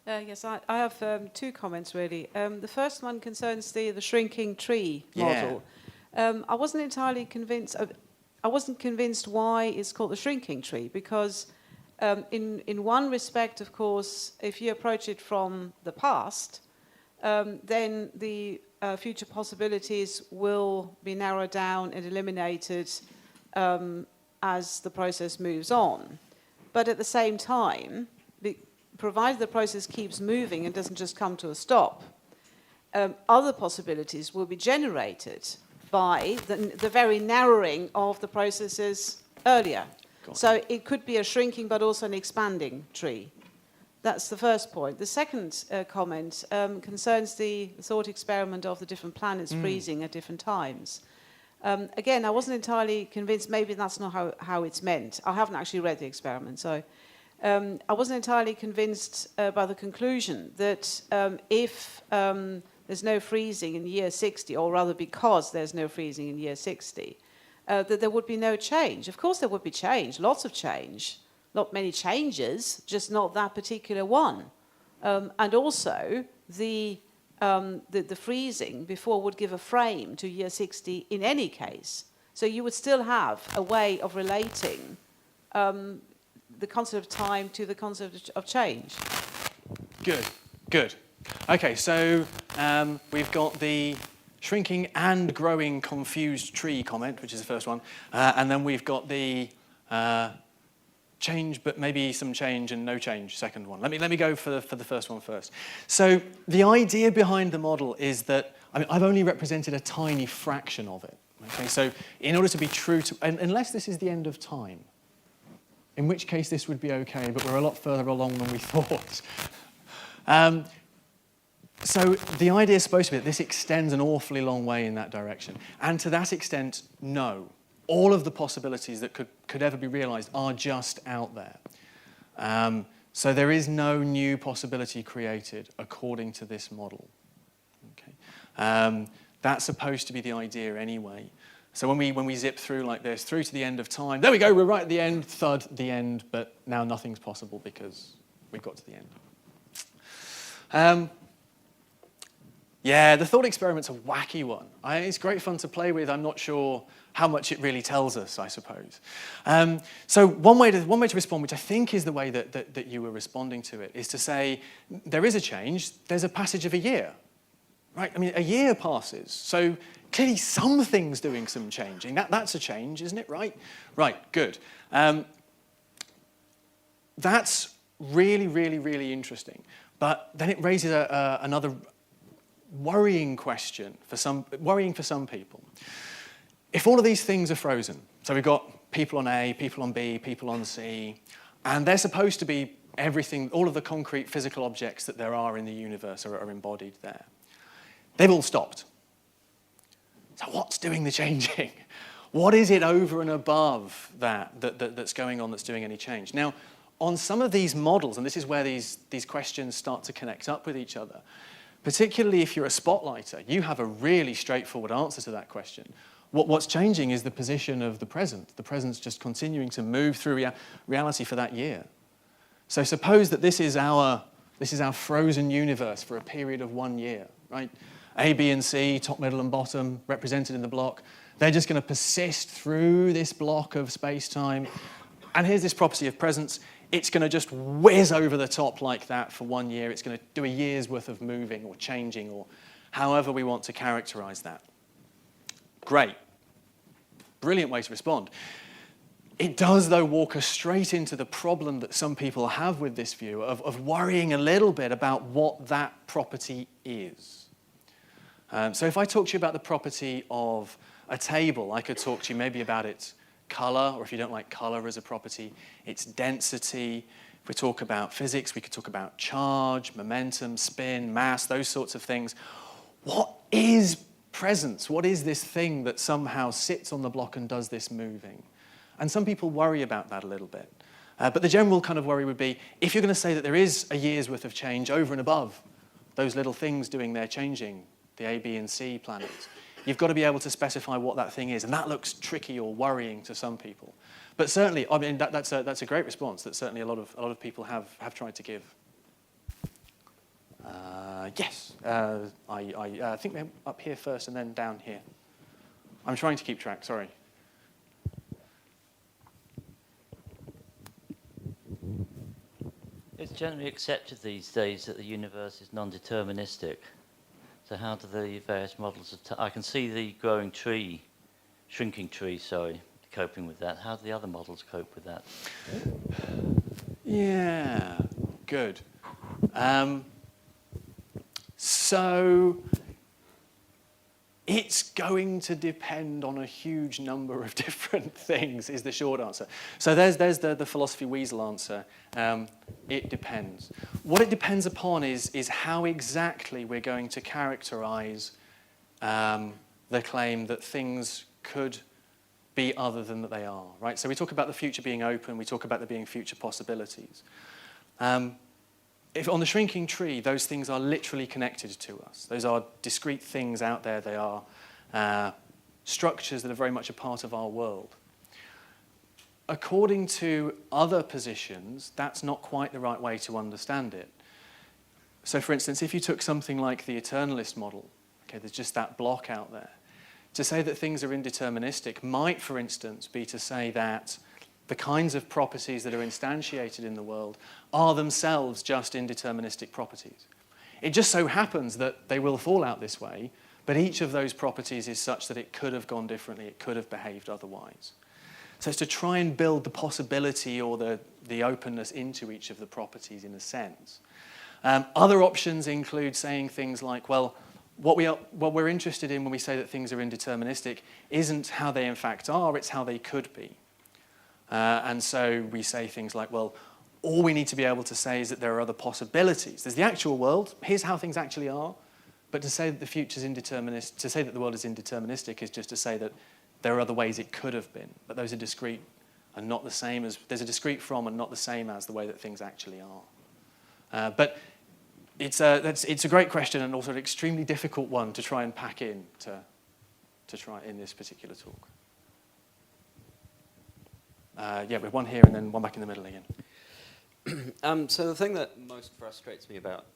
S6: Yes, I have two comments really. The first one concerns the shrinking tree
S2: Yeah.
S6: model. I wasn't entirely convinced. I wasn't convinced why it's called the shrinking tree, because in one respect, of course, if you approach it from the past, then the future possibilities will be narrowed down and eliminated as the process moves on. But at the same time, provided the process keeps moving and doesn't just come to a stop, other possibilities will be generated by the very narrowing of the processes earlier. So it could be a shrinking but also an expanding tree. That's the first point. The second comment concerns the thought experiment of the different planets freezing at different times. Again, I wasn't entirely convinced. Maybe that's not how it's meant. I haven't actually read the experiment, so I wasn't entirely convinced by the conclusion that if there's no freezing in year 60, or rather because there's no freezing in year 60, that there would be no change. Of course there would be change, lots of change, not many changes, just not that particular one. And also the freezing before would give a frame to year 60 in any case. So you would still have a way of relating the concept of time to the concept of change.
S2: Good. Okay, so we've got the shrinking and growing confused tree comment, which is the first one, and then we've got the change, but maybe some change and no change, second one. Let me go for the first one first. So the idea behind the model is that, I mean, I've only represented a tiny fraction of it. Okay, so in order to be true to, unless this is the end of time, in which case this would be okay, but we're a lot further along than we thought. So the idea is supposed to be that this extends an awfully long way in that direction. And to that extent, no. All of the possibilities that could ever be realized are just out there. So there is no new possibility created according to this model. Okay. That's supposed to be the idea anyway. So when we zip through like this, through to the end of time, there we go, we're right at the end, thud, the end, but now nothing's possible because we've got to the end. Yeah, the thought experiment's a wacky one. It's great fun to play with. I'm not sure how much it really tells us, I suppose. So one way to respond, which I think is the way that you were responding to it, is to say, there is a change, there's a passage of a year. Right? I mean, a year passes, so clearly something's doing some changing. That's a change, isn't it? Right? Right, good. That's really, really, really interesting. But then it raises another worrying question for some people. If all of these things are frozen, so we've got people on A, people on B, people on C, and they're supposed to be everything, all of the concrete physical objects that there are in the universe are embodied there. They've all stopped. So what's doing the changing? What is it over and above that's going on that's doing any change? Now, on some of these models, and this is where these questions start to connect up with each other, particularly if you're a spotlighter, you have a really straightforward answer to that question. What's changing is the position of the present. The present's just continuing to move through reality for that year. So suppose that this is our frozen universe for a period of 1 year, right? A, B, and C, top, middle, and bottom, represented in the block. They're just going to persist through this block of space-time. And here's this property of presence. It's going to just whiz over the top like that for 1 year. It's going to do a year's worth of moving or changing or however we want to characterize that. Great. Brilliant way to respond. It does, though, walk us straight into the problem that some people have with this view of worrying a little bit about what that property is. So if I talk to you about the property of a table, I could talk to you maybe about its color, or if you don't like color as a property, its density. If we talk about physics, we could talk about charge, momentum, spin, mass, those sorts of things. What is presence? What is this thing that somehow sits on the block and does this moving? And some people worry about that a little bit. But the general kind of worry would be, if you're going to say that there is a year's worth of change over and above those little things doing their changing, the A, B, and C planets, you've got to be able to specify what that thing is. And that looks tricky or worrying to some people. But certainly, I mean, that's a great response that certainly a lot of people have tried to give. Yes, I think they're up here first and then down here. I'm trying to keep track, sorry.
S7: It's generally accepted these days that the universe is non-deterministic. So how do the various models of I can see the growing tree, shrinking tree, sorry, coping with that. How do the other models cope with that?
S2: Yeah, good. So it's going to depend on a huge number of different things, is the short answer. So there's the philosophy weasel answer. It depends. What it depends upon is how exactly we're going to characterize the claim that things could be other than that they are, right? So we talk about the future being open, we talk about there being future possibilities. If on the shrinking tree, those things are literally connected to us. Those are discrete things out there. They are structures that are very much a part of our world. According to other positions, that's not quite the right way to understand it. So for instance, if you took something like the eternalist model, okay, there's just that block out there. To say that things are indeterministic might, for instance, be to say that the kinds of properties that are instantiated in the world are themselves just indeterministic properties. It just so happens that they will fall out this way, but each of those properties is such that it could have gone differently, it could have behaved otherwise. So it's to try and build the possibility or the openness into each of the properties in a sense. Other options include saying things like, well, what we're interested in when we say that things are indeterministic isn't how they in fact are, it's how they could be. And so we say things like, well, all we need to be able to say is that there are other possibilities. There's the actual world, here's how things actually are, but to say that the future's indeterministic, to say that the world is indeterministic is just to say that there are other ways it could have been, but those are discrete and not the same as, there's a discrete from and not the same as the way that things actually are. But it's a great question and also an extremely difficult one to try and pack in to try in this particular talk. Yeah, we have one here and then one back in the middle again.
S8: So the thing that most frustrates me about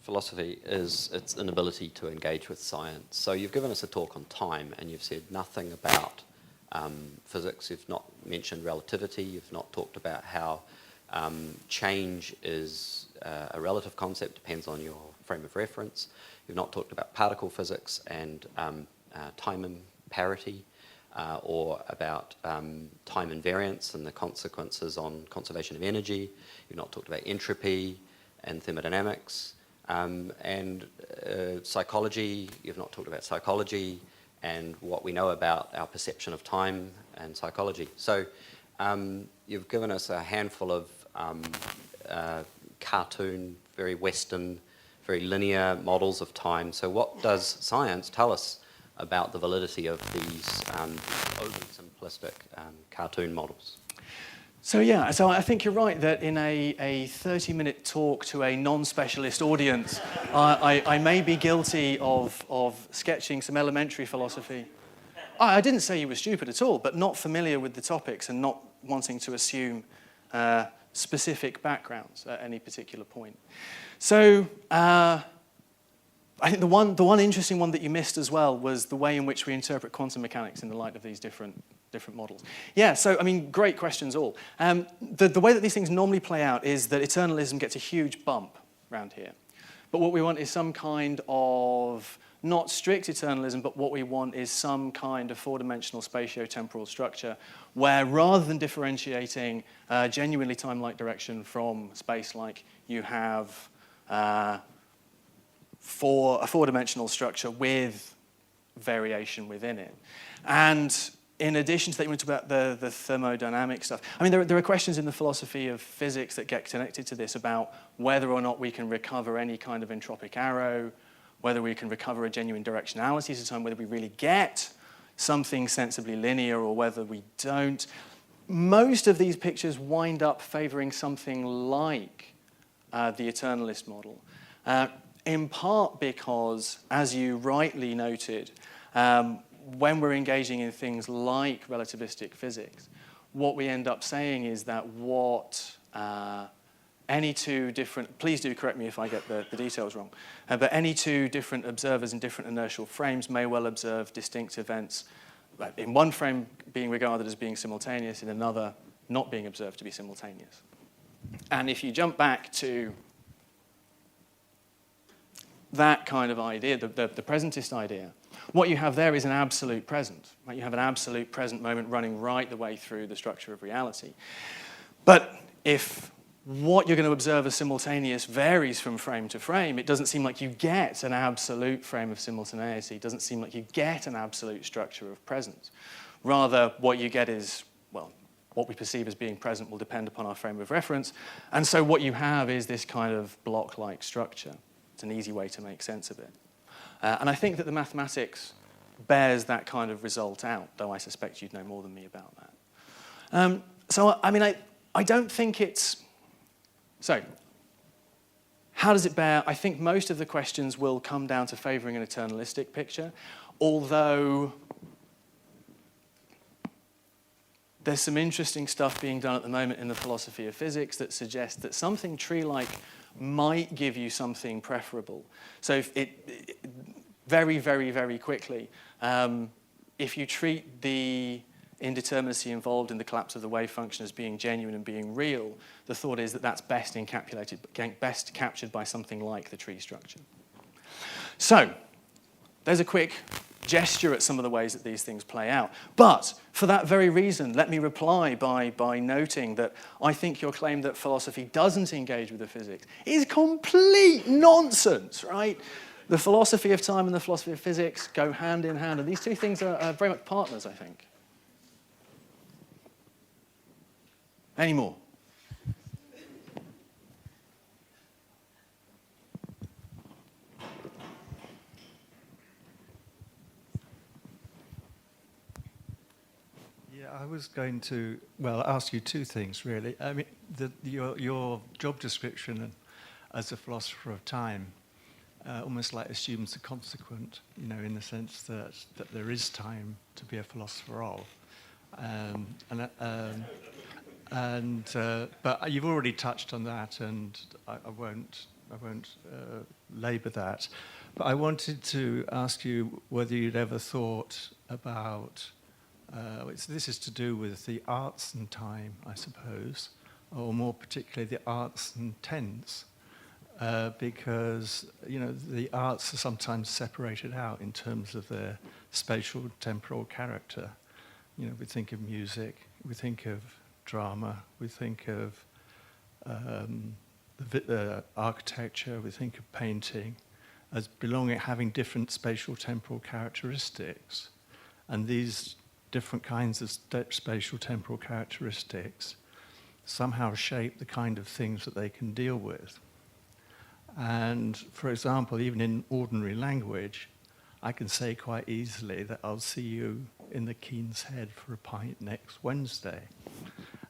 S8: philosophy is its inability to engage with science. So you've given us a talk on time and you've said nothing about physics. You've not mentioned relativity. You've not talked about how change is a relative concept, depends on your frame of reference. You've not talked about particle physics and time imparity. Or about time invariance and the consequences on conservation of energy. You've not talked about entropy and thermodynamics. And psychology, you've not talked about psychology and what we know about our perception of time and psychology. So you've given us a handful of cartoon, very Western, very linear models of time. So what does science tell us about the validity of these overly simplistic cartoon models?
S2: So yeah, so I think you're right that in a 30-minute talk to a non-specialist audience, I may be guilty of sketching some elementary philosophy. I didn't say you were stupid at all, but not familiar with the topics and not wanting to assume specific backgrounds at any particular point. So I think the one interesting one that you missed as well was the way in which we interpret quantum mechanics in the light of these different models. Yeah, so, I mean, great questions all. The way that these things normally play out is that eternalism gets a huge bump around here. But what we want is some kind of, not strict eternalism, but what we want is some kind of four-dimensional spatio-temporal structure where rather than differentiating genuinely time-like direction from space-like, you have a four-dimensional structure with variation within it. And in addition to that, you want to talk about the thermodynamic stuff. I mean, there are questions in the philosophy of physics that get connected to this about whether or not we can recover any kind of entropic arrow, whether we can recover a genuine directionality to time, whether we really get something sensibly linear or whether we don't. Most of these pictures wind up favoring something like the eternalist model. In part because, as you rightly noted, when we're engaging in things like relativistic physics, what we end up saying is that what any two different, please do correct me if I get the details wrong, but any two different observers in different inertial frames may well observe distinct events, in one frame being regarded as being simultaneous, in another not being observed to be simultaneous. And if you jump back to that kind of idea, the presentist idea, what you have there is an absolute present. Right? You have an absolute present moment running right the way through the structure of reality. But if what you're going to observe as simultaneous varies from frame to frame, it doesn't seem like you get an absolute frame of simultaneity. It doesn't seem like you get an absolute structure of presence. Rather, what you get is, well, what we perceive as being present will depend upon our frame of reference. And so what you have is this kind of block-like structure. It's an easy way to make sense of it. And I think that the mathematics bears that kind of result out, though I suspect you'd know more than me about that. So, I mean, I don't think it's... So, how does it bear? I think most of the questions will come down to favouring an eternalistic picture, although there's some interesting stuff being done at the moment in the philosophy of physics that suggests that something tree-like might give you something preferable. So if very, very, very quickly, if you treat the indeterminacy involved in the collapse of the wave function as being genuine and being real, the thought is that that's best captured by something like the tree structure. So there's a quick gesture at some of the ways that these things play out. But for that very reason, let me reply by noting that I think your claim that philosophy doesn't engage with the physics is complete nonsense, right? The philosophy of time and the philosophy of physics go hand in hand, and these two things are very much partners, I think. Any more?
S9: Yeah, I was going to, well, ask you two things, really. I mean, your job description as a philosopher of time almost like assumes the consequent, you know, in the sense that there is time to be a philosopher of. But you've already touched on that, and I won't labour that. But I wanted to ask you whether you'd ever thought about, this is to do with the arts and time, I suppose, or more particularly the arts and tense, because, you know, the arts are sometimes separated out in terms of their spatial temporal character. You know, we think of music, we think of drama, we think of architecture, we think of painting as having different spatial temporal characteristics. And these different kinds of spatial temporal characteristics somehow shape the kind of things that they can deal with. And for example, even in ordinary language, I can say quite easily that I'll see you in the Keen's Head for a pint next Wednesday.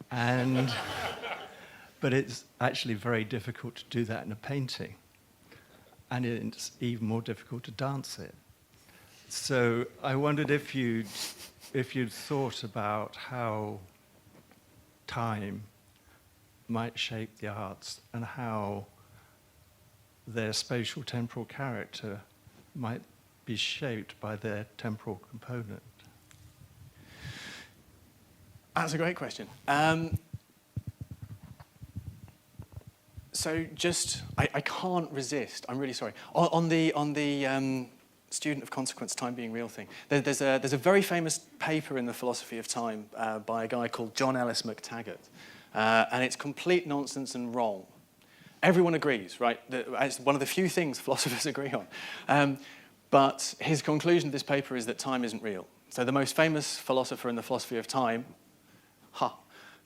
S9: But it's actually very difficult to do that in a painting. And it's even more difficult to dance it. So I wondered if you'd thought about how time might shape the arts and how their spatial temporal character might be shaped by their temporal component.
S2: That's a great question. So just, I can't resist. I'm really sorry. On the student of consequence, time being real thing. There's a very famous paper in the philosophy of time by a guy called John Ellis McTaggart, and it's complete nonsense and wrong. Everyone agrees, right? It's one of the few things philosophers agree on. But his conclusion of this paper is that time isn't real. So the most famous philosopher in the philosophy of time,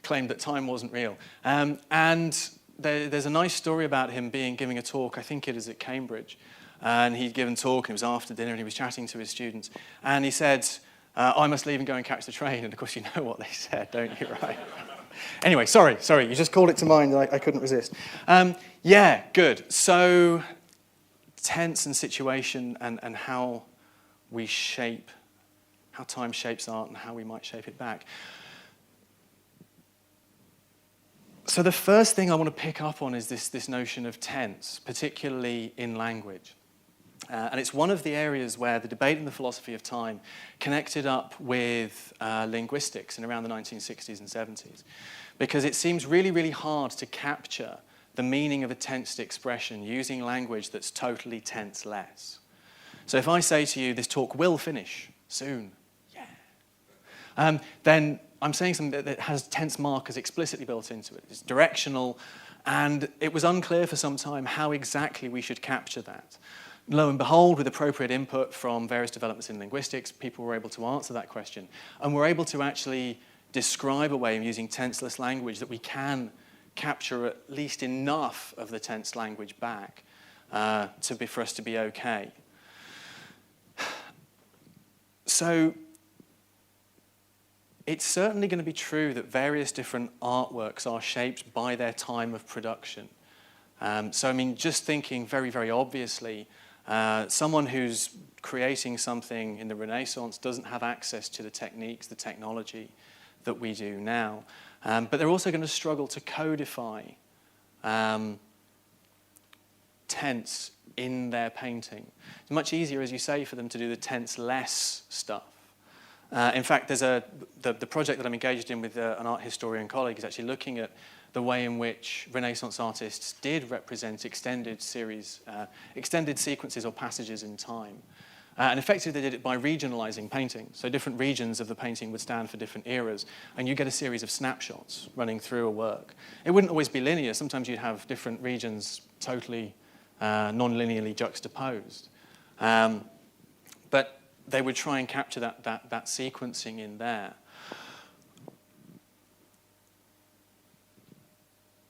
S2: claimed that time wasn't real. And there's a nice story about him giving a talk, I think it is at Cambridge. And he'd given a talk, and it was after dinner, and he was chatting to his students. And he said, I must leave and go and catch the train. And of course, you know what they said, don't you, right? Anyway, sorry, you just called it to mind, I couldn't resist. Yeah, good. So, tense and situation and how we shape, how time shapes art and how we might shape it back. So the first thing I want to pick up on is this notion of tense, particularly in language. And it's one of the areas where the debate in the philosophy of time connected up with linguistics in around the 1960s and 70s, because it seems really, really hard to capture the meaning of a tensed expression using language that's totally tense-less. So if I say to you, this talk will finish soon, then I'm saying something that has tense markers explicitly built into it. It's directional, and it was unclear for some time how exactly we should capture that. Lo and behold, with appropriate input from various developments in linguistics, people were able to answer that question, and were able to actually describe a way of using tenseless language that we can capture at least enough of the tense language back for us to be okay. So it's certainly going to be true that various different artworks are shaped by their time of production. So, I mean, just thinking very, very obviously, someone who's creating something in the Renaissance doesn't have access to the techniques, the technology that we do now. But they're also going to struggle to codify tense in their painting. It's much easier, as you say, for them to do the tense-less stuff. In fact, there's the project that I'm engaged in with an art historian colleague is actually looking at the way in which Renaissance artists did represent extended sequences or passages in time. And effectively, they did it by regionalizing painting. So different regions of the painting would stand for different eras, and you get a series of snapshots running through a work. It wouldn't always be linear. Sometimes you'd have different regions totally non-linearly juxtaposed. But they would try and capture that sequencing in there.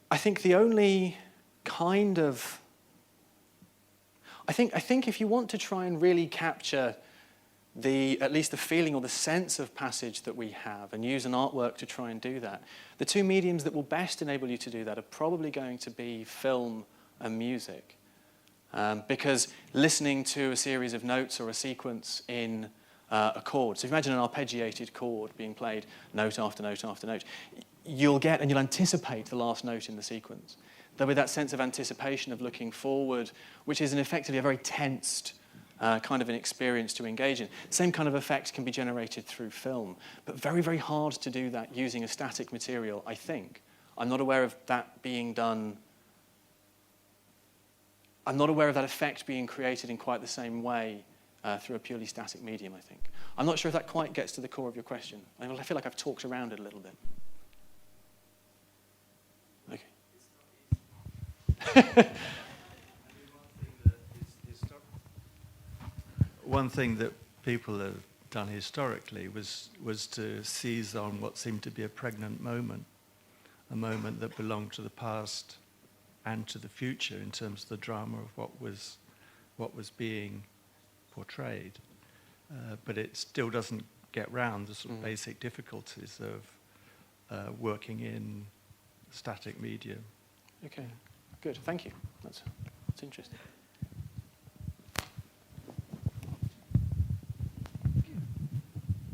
S2: I think the only kind of... I think if you want to try and really capture at least the feeling or the sense of passage that we have and use an artwork to try and do that, the two mediums that will best enable you to do that are probably going to be film and music. Because listening to a series of notes or a sequence in a chord, so if you imagine an arpeggiated chord being played note after note after note, you'll anticipate the last note in the sequence. There'll be that sense of anticipation of looking forward, which is effectively a very tensed kind of an experience to engage in. The same kind of effect can be generated through film, but very, very hard to do that using a static material, I think. I'm not aware of that being done. I'm not aware of that effect being created in quite the same way through a purely static medium, I think. I'm not sure if that quite gets to the core of your question. I feel like I've talked around it a little bit. Okay.
S9: One thing that people have done historically was to seize on what seemed to be a pregnant moment, a moment that belonged to the past and to the future in terms of the drama of what was being portrayed. But it still doesn't get round the sort of basic difficulties of working in static medium.
S2: Okay, good, thank you. That's interesting.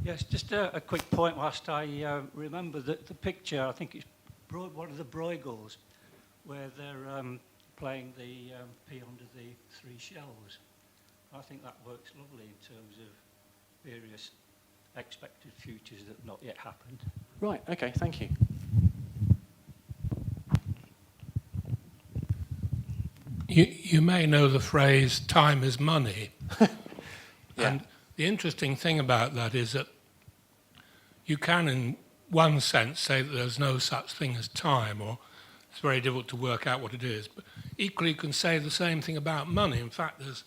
S10: Yes, just a quick point whilst I remember that the picture, I think it's one of the Bruegels, where they're playing the P under the three shells. I think that works lovely in terms of various expected futures that have not yet happened.
S2: Right, okay, thank you.
S11: You may know the phrase, time is money.
S2: Yeah.
S11: And the interesting thing about that is that you can, in one sense, say that there's no such thing as time, or it's very difficult to work out what it is. But equally, you can say the same thing about money. In fact, there's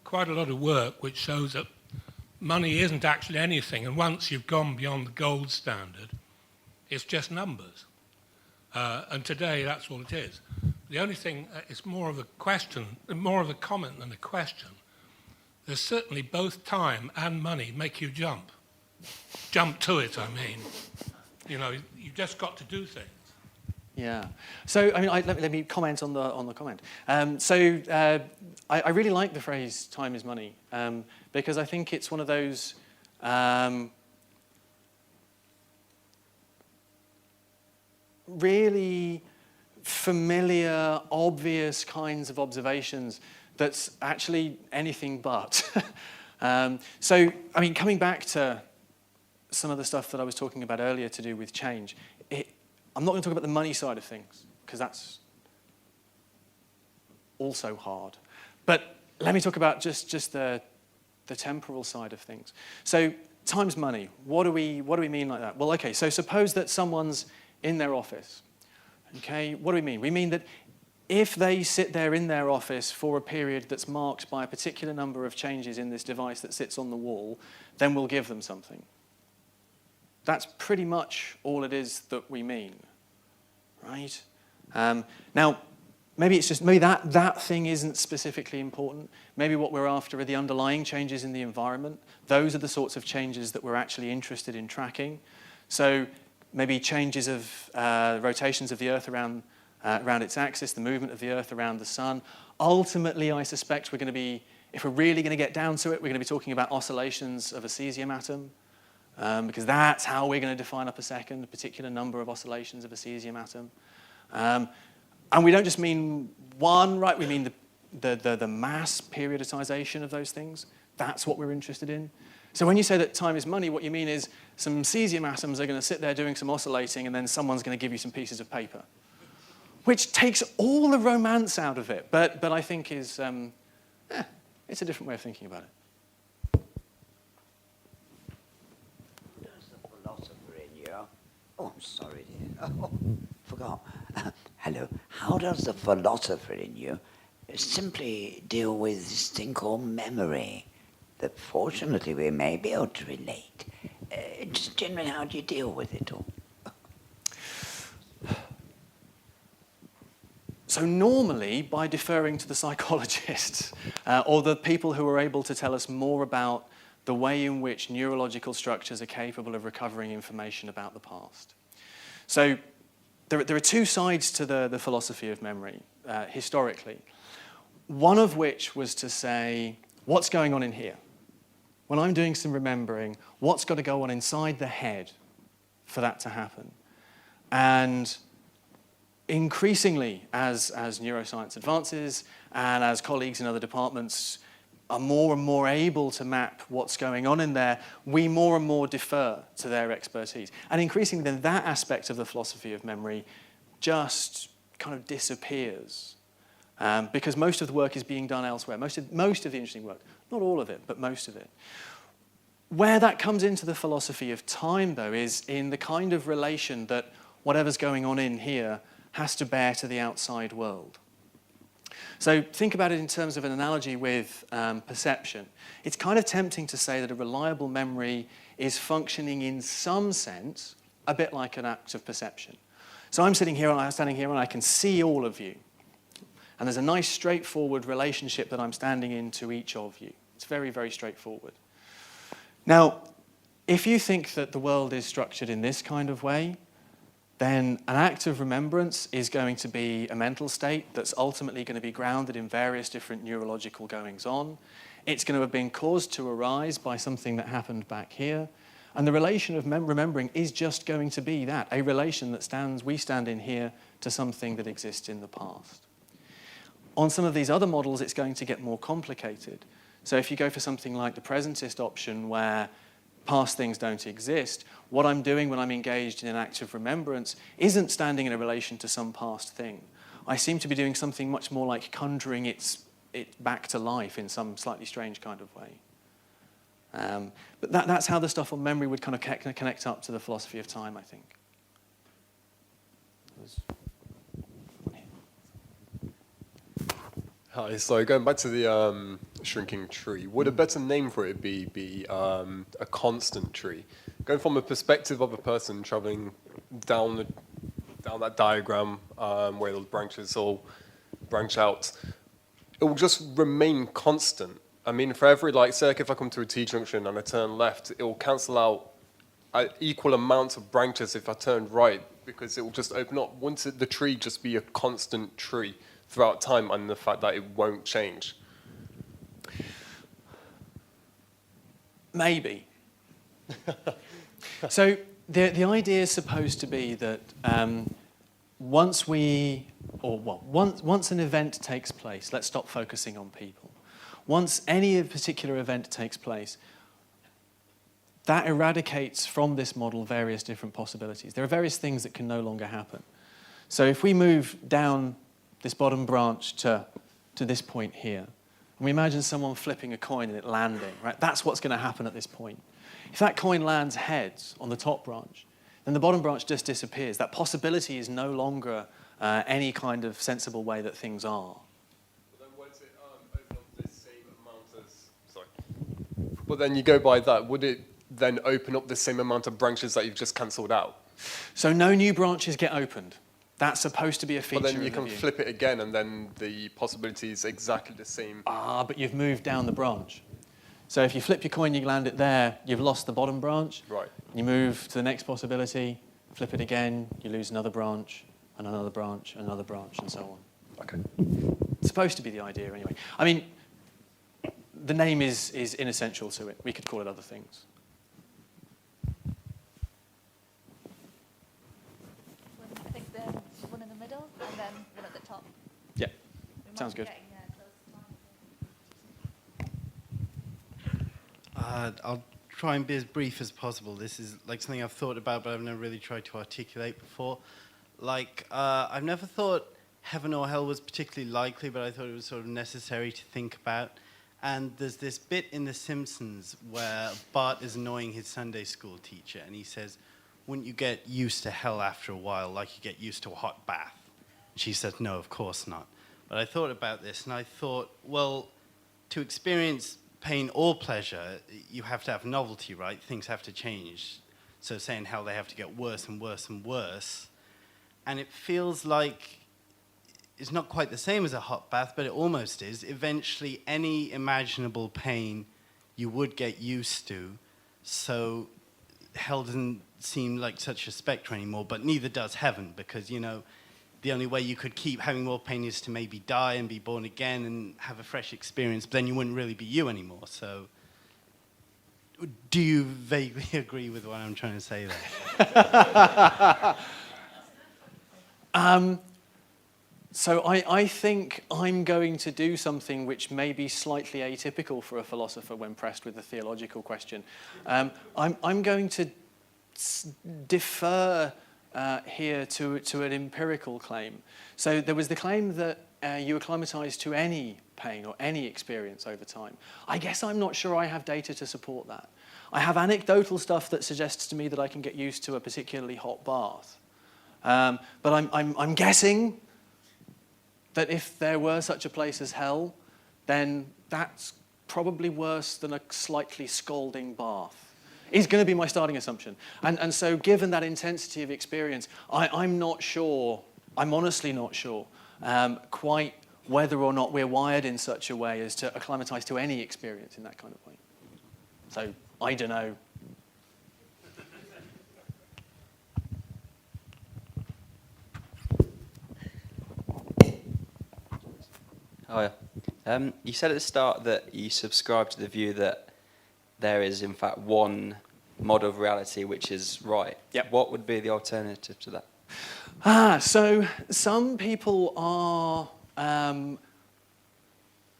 S11: quite a lot of work which shows that money isn't actually anything, and once you've gone beyond the gold standard, it's just numbers. And today, that's all it is. The only thing, it's more of a question, more of a comment than a question. There's certainly both time and money make you jump. Jump to it, I mean. You know, you've just got to do things.
S2: Yeah. So, I mean, let me comment on the comment. I really like the phrase "time is money" because I think it's one of those really familiar, obvious kinds of observations that's actually anything but. So, I mean, coming back to some of the stuff that I was talking about earlier to do with change, I'm not going to talk about the money side of things, because that's also hard. But let me talk about just the temporal side of things. So, time's money. What do we mean like that? Well, okay, so suppose that someone's in their office. Okay, what do we mean? We mean that if they sit there in their office for a period that's marked by a particular number of changes in this device that sits on the wall, then we'll give them something. That's pretty much all it is that we mean, right? Now, maybe that thing isn't specifically important. Maybe what we're after are the underlying changes in the environment. Those are the sorts of changes that we're actually interested in tracking. So maybe changes of rotations of the Earth around its axis, the movement of the Earth around the sun. Ultimately, I suspect we're going to be, if we're really going to get down to it, we're going to be talking about oscillations of a cesium atom, because that's how we're going to define up a second, a particular number of oscillations of a cesium atom. And we don't just mean one, right? We mean the mass periodization of those things. That's what we're interested in. So when you say that time is money, what you mean is some cesium atoms are going to sit there doing some oscillating, and then someone's going to give you some pieces of paper, which takes all the romance out of it, but I think is, it's a different way of thinking about it.
S12: There's a philosopher in you. Oh, I'm sorry, dear. Oh, forgot. Hello. How does the philosopher in you simply deal with this thing called memory that fortunately we may be able to relate? Just generally, how do you deal with it all?
S2: So normally, by deferring to the psychologists or the people who are able to tell us more about the way in which neurological structures are capable of recovering information about the past. So there are two sides to the philosophy of memory, historically. One of which was to say, what's going on in here? When I'm doing some remembering, what's got to go on inside the head for that to happen? And increasingly, as neuroscience advances and as colleagues in other departments are more and more able to map what's going on in there, we more and more defer to their expertise. And increasingly, then that aspect of the philosophy of memory just kind of disappears because most of the work is being done elsewhere. Most of the interesting work, not all of it, but most of it. Where that comes into the philosophy of time, though, is in the kind of relation that whatever's going on in here has to bear to the outside world. So think about it in terms of an analogy with perception. It's kind of tempting to say that a reliable memory is functioning in some sense a bit like an act of perception. So I'm standing here and I can see all of you. And there's a nice straightforward relationship that I'm standing in to each of you. It's very, very straightforward. Now, if you think that the world is structured in this kind of way, then an act of remembrance is going to be a mental state that's ultimately going to be grounded in various different neurological goings-on. It's going to have been caused to arise by something that happened back here. And the relation of remembering is just going to be that, a relation that we stand in here to something that exists in the past. On some of these other models, it's going to get more complicated. So if you go for something like the presentist option, where past things don't exist, what I'm doing when I'm engaged in an act of remembrance isn't standing in a relation to some past thing. I seem to be doing something much more like conjuring it back to life in some slightly strange kind of way. But that's how the stuff on memory would kind of connect up to the philosophy of time, I think.
S13: Hi, so going back to the shrinking tree, would a better name for it be a constant tree? Going from a perspective of a person traveling down that diagram where those branches all branch out, it will just remain constant. I mean, for every, say if I come to a T-junction and I turn left, it will cancel out equal amounts of branches if I turn right, because it will just open up. Wouldn't the tree just be a constant tree throughout time, and the fact that it won't change?
S2: Maybe. So the idea is supposed to be that once we once an event takes place, let's stop focusing on people. Once any particular event takes place, that eradicates from this model various different possibilities. There are various things that can no longer happen. So if we move down this bottom branch to this point here, and we imagine someone flipping a coin and it landing, right? That's what's going to happen at this point. If that coin lands heads on the top branch, then the bottom branch just disappears. That possibility is no longer any kind of sensible way that things are.
S13: But then you go by that, would it then open up the same amount of branches that you've just cancelled out?
S2: So no new branches get opened. That's supposed to be a feature.
S13: But then you
S2: of the
S13: can
S2: view.
S13: flip it again, and then the possibility is exactly the same.
S2: But you've moved down the branch. So if you flip your coin, you land it there, you've lost the bottom branch.
S13: Right.
S2: You move to the next possibility, flip it again, you lose another branch, and another branch, and another branch, and so on.
S13: Okay.
S2: It's supposed to be the idea anyway. I mean, the name is inessential to it. We could call it other things.
S1: I think the one in the middle and then one at the top.
S2: Yeah, sounds good.
S14: I'll try and be as brief as possible. This is like something I've thought about, but I've never really tried to articulate before. Like, I've never thought heaven or hell was particularly likely, but I thought it was sort of necessary to think about. And there's this bit in The Simpsons where Bart is annoying his Sunday school teacher, and he says, "Wouldn't you get used to hell after a while, like you get used to a hot bath?" She says, "No, of course not." But I thought about this, and I thought, well, to experience pain or pleasure, you have to have novelty, right? Things have to change. So say in hell they have to get worse and worse and worse. And it feels like it's not quite the same as a hot bath, but it almost is. Eventually, any imaginable pain you would get used to. So hell doesn't seem like such a spectre anymore, but neither does heaven, because, you know, the only way you could keep having more pain is to maybe die and be born again and have a fresh experience, but then you wouldn't really be you anymore. So do you vaguely agree with what I'm trying to say there?
S2: So I think I'm going to do something which may be slightly atypical for a philosopher when pressed with a theological question. I'm going to defer here to an empirical claim. So there was the claim that you acclimatise to any pain or any experience over time. I guess I'm not sure I have data to support that. I have anecdotal stuff that suggests to me that I can get used to a particularly hot bath. But I'm guessing that if there were such a place as hell, then that's probably worse than a slightly scalding bath. Is going to be my starting assumption. And so given that intensity of experience, I'm not sure, I'm honestly not sure, quite whether or not we're wired in such a way as to acclimatise to any experience in that kind of way. So, I don't know.
S8: Hiya. You said at the start that you subscribe to the view that there is, in fact, one model of reality which is right.
S2: Yep.
S8: What would be the alternative to that?
S2: So some people are,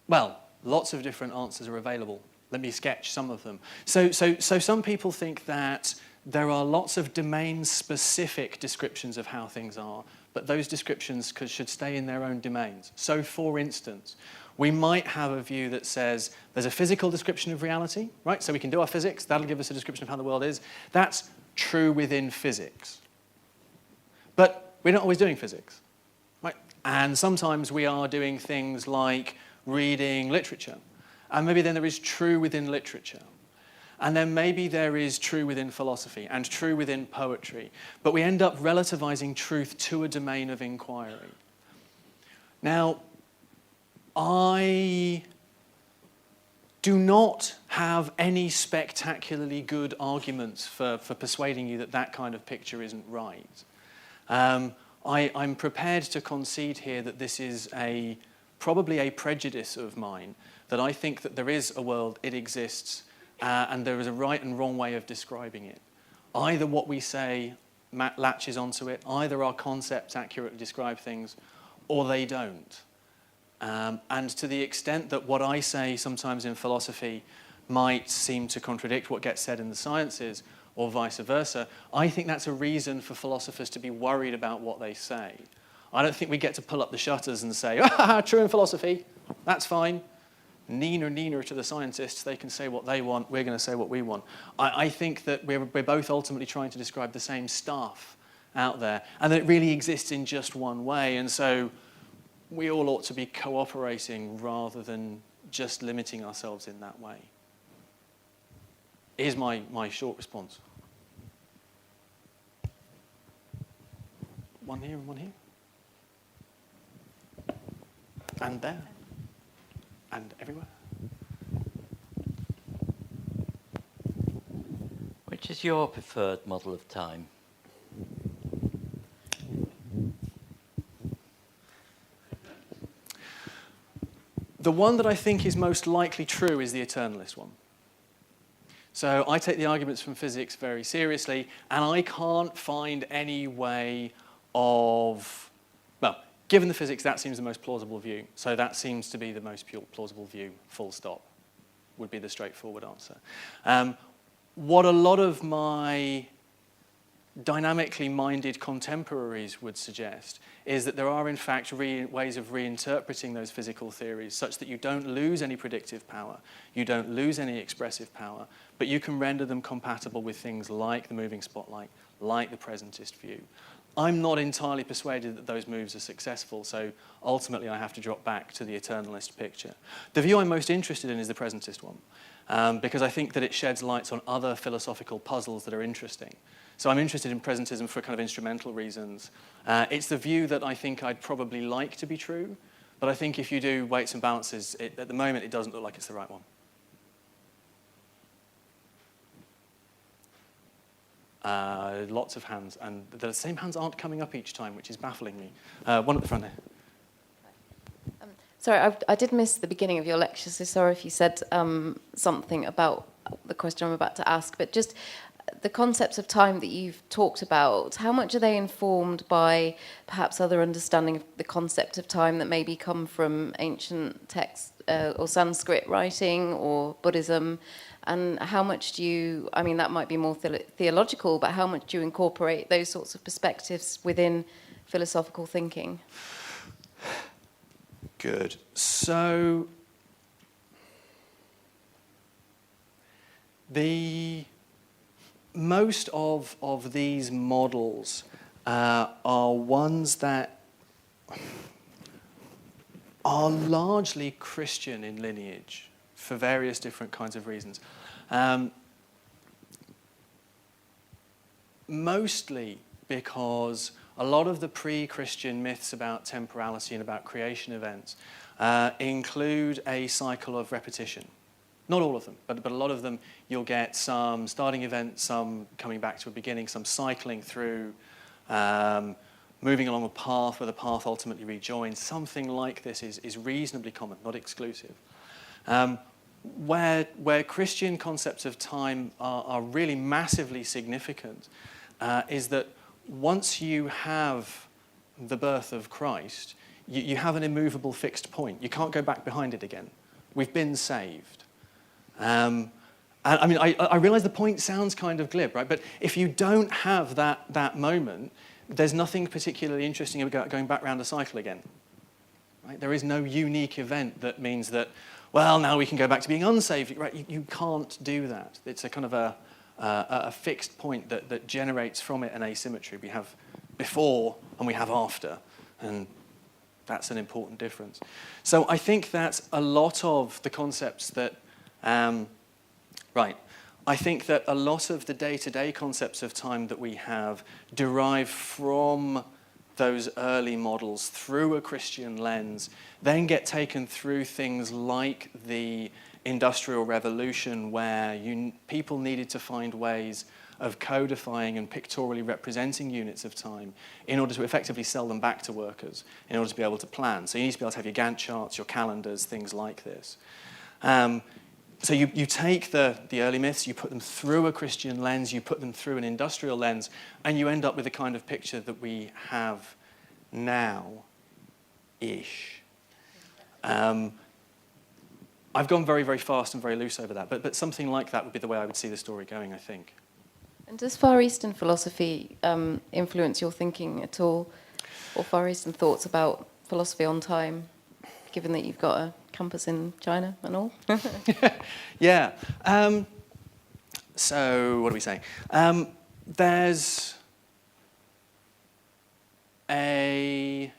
S2: well, lots of different answers are available. Let me sketch some of them. So some people think that there are lots of domain-specific descriptions of how things are, but those descriptions should stay in their own domains. So, for instance, we might have a view that says there's a physical description of reality, right? So we can do our physics. That'll give us a description of how the world is. That's true within physics. But we're not always doing physics, right? And sometimes we are doing things like reading literature. And maybe then there is true within literature. And then maybe there is true within philosophy and true within poetry. But we end up relativizing truth to a domain of inquiry. Now, I do not have any spectacularly good arguments for persuading you that that kind of picture isn't right. I'm prepared to concede here that this is probably a prejudice of mine, that I think that there is a world, it exists, and there is a right and wrong way of describing it. Either what we say latches onto it, either our concepts accurately describe things, or they don't. And to the extent that what I say sometimes in philosophy might seem to contradict what gets said in the sciences, or vice versa, I think that's a reason for philosophers to be worried about what they say. I don't think we get to pull up the shutters and say, true in philosophy, that's fine. Neener to the scientists, they can say what they want, we're going to say what we want. I think that we're both ultimately trying to describe the same stuff out there, and that it really exists in just one way, and so we all ought to be cooperating rather than just limiting ourselves in that way. Here's my short response. One here and one here. And there. And everywhere.
S7: Which is your preferred model of time?
S2: The one that I think is most likely true is the eternalist one. So I take the arguments from physics very seriously, and I can't find any way of, well, given the physics, that seems the most plausible view. So that seems to be the most plausible view, full stop, would be the straightforward answer. What a lot of my dynamically minded contemporaries would suggest is that there are, in fact, ways of reinterpreting those physical theories such that you don't lose any predictive power, you don't lose any expressive power, but you can render them compatible with things like the moving spotlight, like the presentist view. I'm not entirely persuaded that those moves are successful, so ultimately I have to drop back to the eternalist picture. The view I'm most interested in is the presentist one, because I think that it sheds lights on other philosophical puzzles that are interesting. So I'm interested in presentism for kind of instrumental reasons. It's the view that I think I'd probably like to be true, but I think if you do weights and balances, at the moment it doesn't look like it's the right one. Lots of hands, and the same hands aren't coming up each time, which is baffling me. One at the front there.
S4: Sorry, I did miss the beginning of your lecture, so sorry if you said something about the question I'm about to ask, but just the concepts of time that you've talked about, how much are they informed by perhaps other understanding of the concept of time that maybe come from ancient texts or Sanskrit writing or Buddhism? And how much do you, I mean, that might be more theological, but how much do you incorporate those sorts of perspectives within philosophical thinking?
S2: Good. So, most of these models are ones that are largely Christian in lineage for various different kinds of reasons. Mostly because a lot of the pre-Christian myths about temporality and about creation events include a cycle of repetition. Not all of them, but a lot of them, you'll get some starting event, some coming back to a beginning, some cycling through, moving along a path where the path ultimately rejoins. Something like this is reasonably common, not exclusive. Where Christian concepts of time are really massively significant is that once you have the birth of Christ, you have an immovable fixed point. You can't go back behind it again. We've been saved. And I mean, I realise the point sounds kind of glib, right? But if you don't have that moment, there's nothing particularly interesting about going back round the cycle again. Right? There is no unique event that means that, well, now we can go back to being unsaved. Right? You can't do that. It's a kind of a fixed point that generates from it an asymmetry. We have before and we have after, and that's an important difference. So I think that a lot of the concepts that I think that a lot of the day-to-day concepts of time that we have derive from those early models through a Christian lens, then get taken through things like the Industrial Revolution, where people needed to find ways of codifying and pictorially representing units of time in order to effectively sell them back to workers, in order to be able to plan. So you need to be able to have your Gantt charts, your calendars, things like this. So you take the early myths, you put them through a Christian lens, you put them through an industrial lens, and you end up with the kind of picture that we have now. ish. I've gone very, very fast and very loose over that, but something like that would be the way I would see the story going, I think.
S4: And does Far Eastern philosophy influence your thinking at all, or Far Eastern thoughts about philosophy on time, given that you've got a campus in China and all?
S2: Yeah. So what are we saying? There's a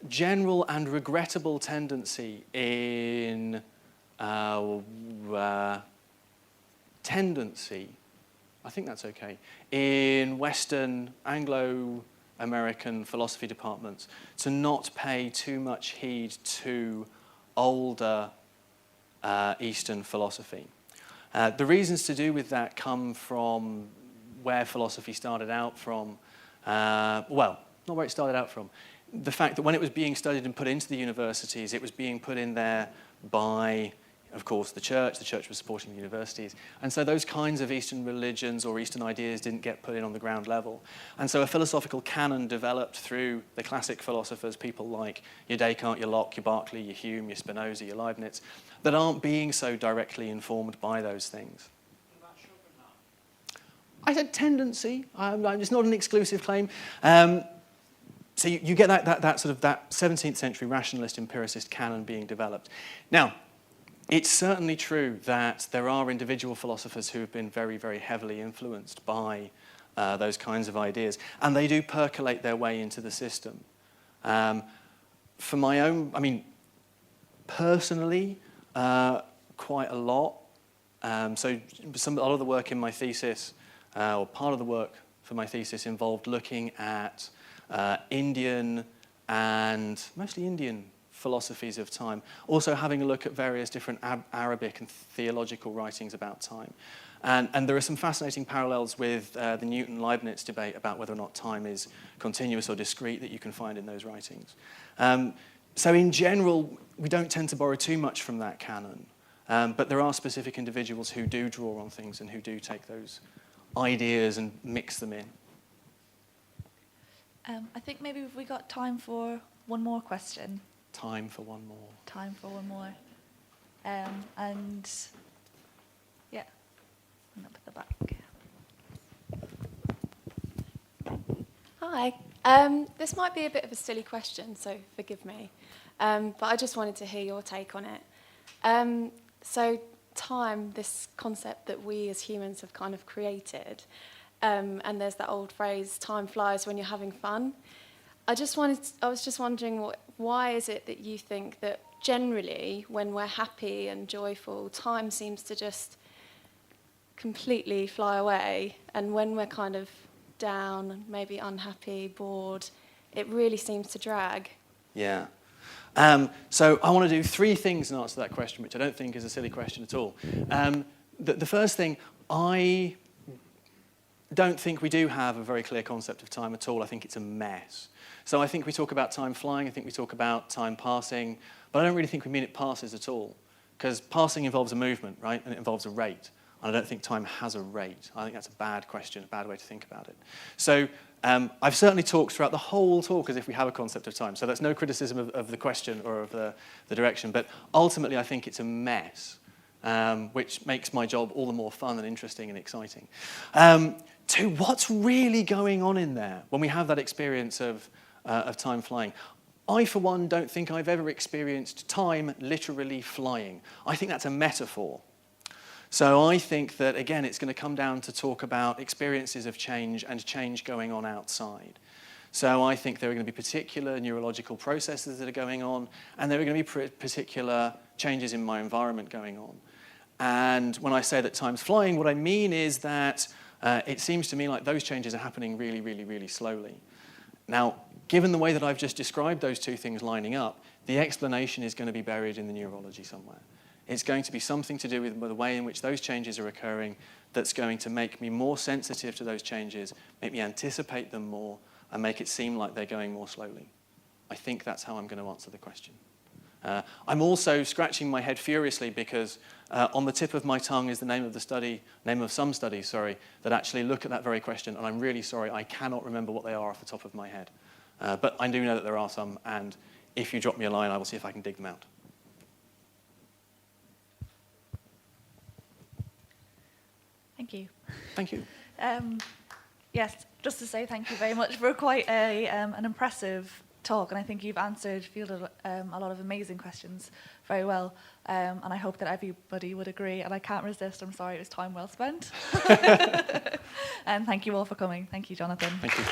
S2: general and regrettable tendency in I think that's okay, in Western Anglo-American philosophy departments to not pay too much heed to older Eastern philosophy. The reasons to do with that come from where philosophy started out from. Well, not where it started out from. The fact that when it was being studied and put into the universities, it was being put in there by, of course, the church. The church was supporting the universities. And so those kinds of Eastern religions or Eastern ideas didn't get put in on the ground level. And so a philosophical canon developed through the classic philosophers, people like your Descartes, your Locke, your Berkeley, your Hume, your Spinoza, your Leibniz, that aren't being so directly informed by those things. I said tendency. It's not an exclusive claim. So you get that sort of that 17th century rationalist empiricist canon being developed. Now, it's certainly true that there are individual philosophers who have been very, very heavily influenced by those kinds of ideas, and they do percolate their way into the system. For my own, personally, quite a lot. So a lot of the work in my thesis, or part of the work for my thesis, involved looking at Indian and mostly Indian philosophies of time, also having a look at various different Arabic and theological writings about time. And there are some fascinating parallels with the Newton-Leibniz debate about whether or not time is continuous or discrete that you can find in those writings. So in general, we don't tend to borrow too much from that canon, but there are specific individuals who do draw on things and who do take those ideas and mix them in.
S1: I think maybe we got time for one more question.
S2: Time for one more.
S1: Time for one more. And yeah, and up at the back.
S15: Hi. This might be a bit of a silly question, so forgive me. But I just wanted to hear your take on it. So time, this concept that we as humans have kind of created, and there's that old phrase, time flies when you're having fun. I was just wondering, why is it that you think that generally, when we're happy and joyful, time seems to just completely fly away, and when we're kind of down, maybe unhappy, bored, it really seems to drag?
S2: Yeah. So I want to do three things in answer to that question, which I don't think is a silly question at all. The first thing, I don't think we do have a very clear concept of time at all. I think it's a mess. So I think we talk about time flying, I think we talk about time passing, but I don't really think we mean it passes at all, because passing involves a movement, right, and it involves a rate. And I don't think time has a rate. I think that's a bad question, a bad way to think about it. So I've certainly talked throughout the whole talk as if we have a concept of time. So that's no criticism of the question or of the direction. But ultimately, I think it's a mess, which makes my job all the more fun and interesting and exciting. To what's really going on in there when we have that experience of time flying? I, for one, don't think I've ever experienced time literally flying. I think that's a metaphor. So I think that, again, it's going to come down to talk about experiences of change and change going on outside. So I think there are going to be particular neurological processes that are going on, and there are going to be particular changes in my environment going on. And when I say that time's flying, what I mean is that it seems to me like those changes are happening really, really, really slowly. Now, given the way that I've just described those two things lining up, the explanation is going to be buried in the neurology somewhere. It's going to be something to do with the way in which those changes are occurring that's going to make me more sensitive to those changes, make me anticipate them more, and make it seem like they're going more slowly. I think that's how I'm going to answer the question. I'm also scratching my head furiously because on the tip of my tongue is the name of some studies, that actually look at that very question, and I'm really sorry, I cannot remember what they are off the top of my head. But I do know that there are some, and if you drop me a line, I will see if I can dig them out.
S1: Thank you.
S2: Thank you.
S1: Yes, just to say thank you very much for quite an impressive talk, and I think you've fielded a lot of amazing questions very well, and I hope that everybody would agree, and I can't resist, I'm sorry, it was time well spent. And thank you all for coming. Thank you, Jonathan.
S2: Thank you.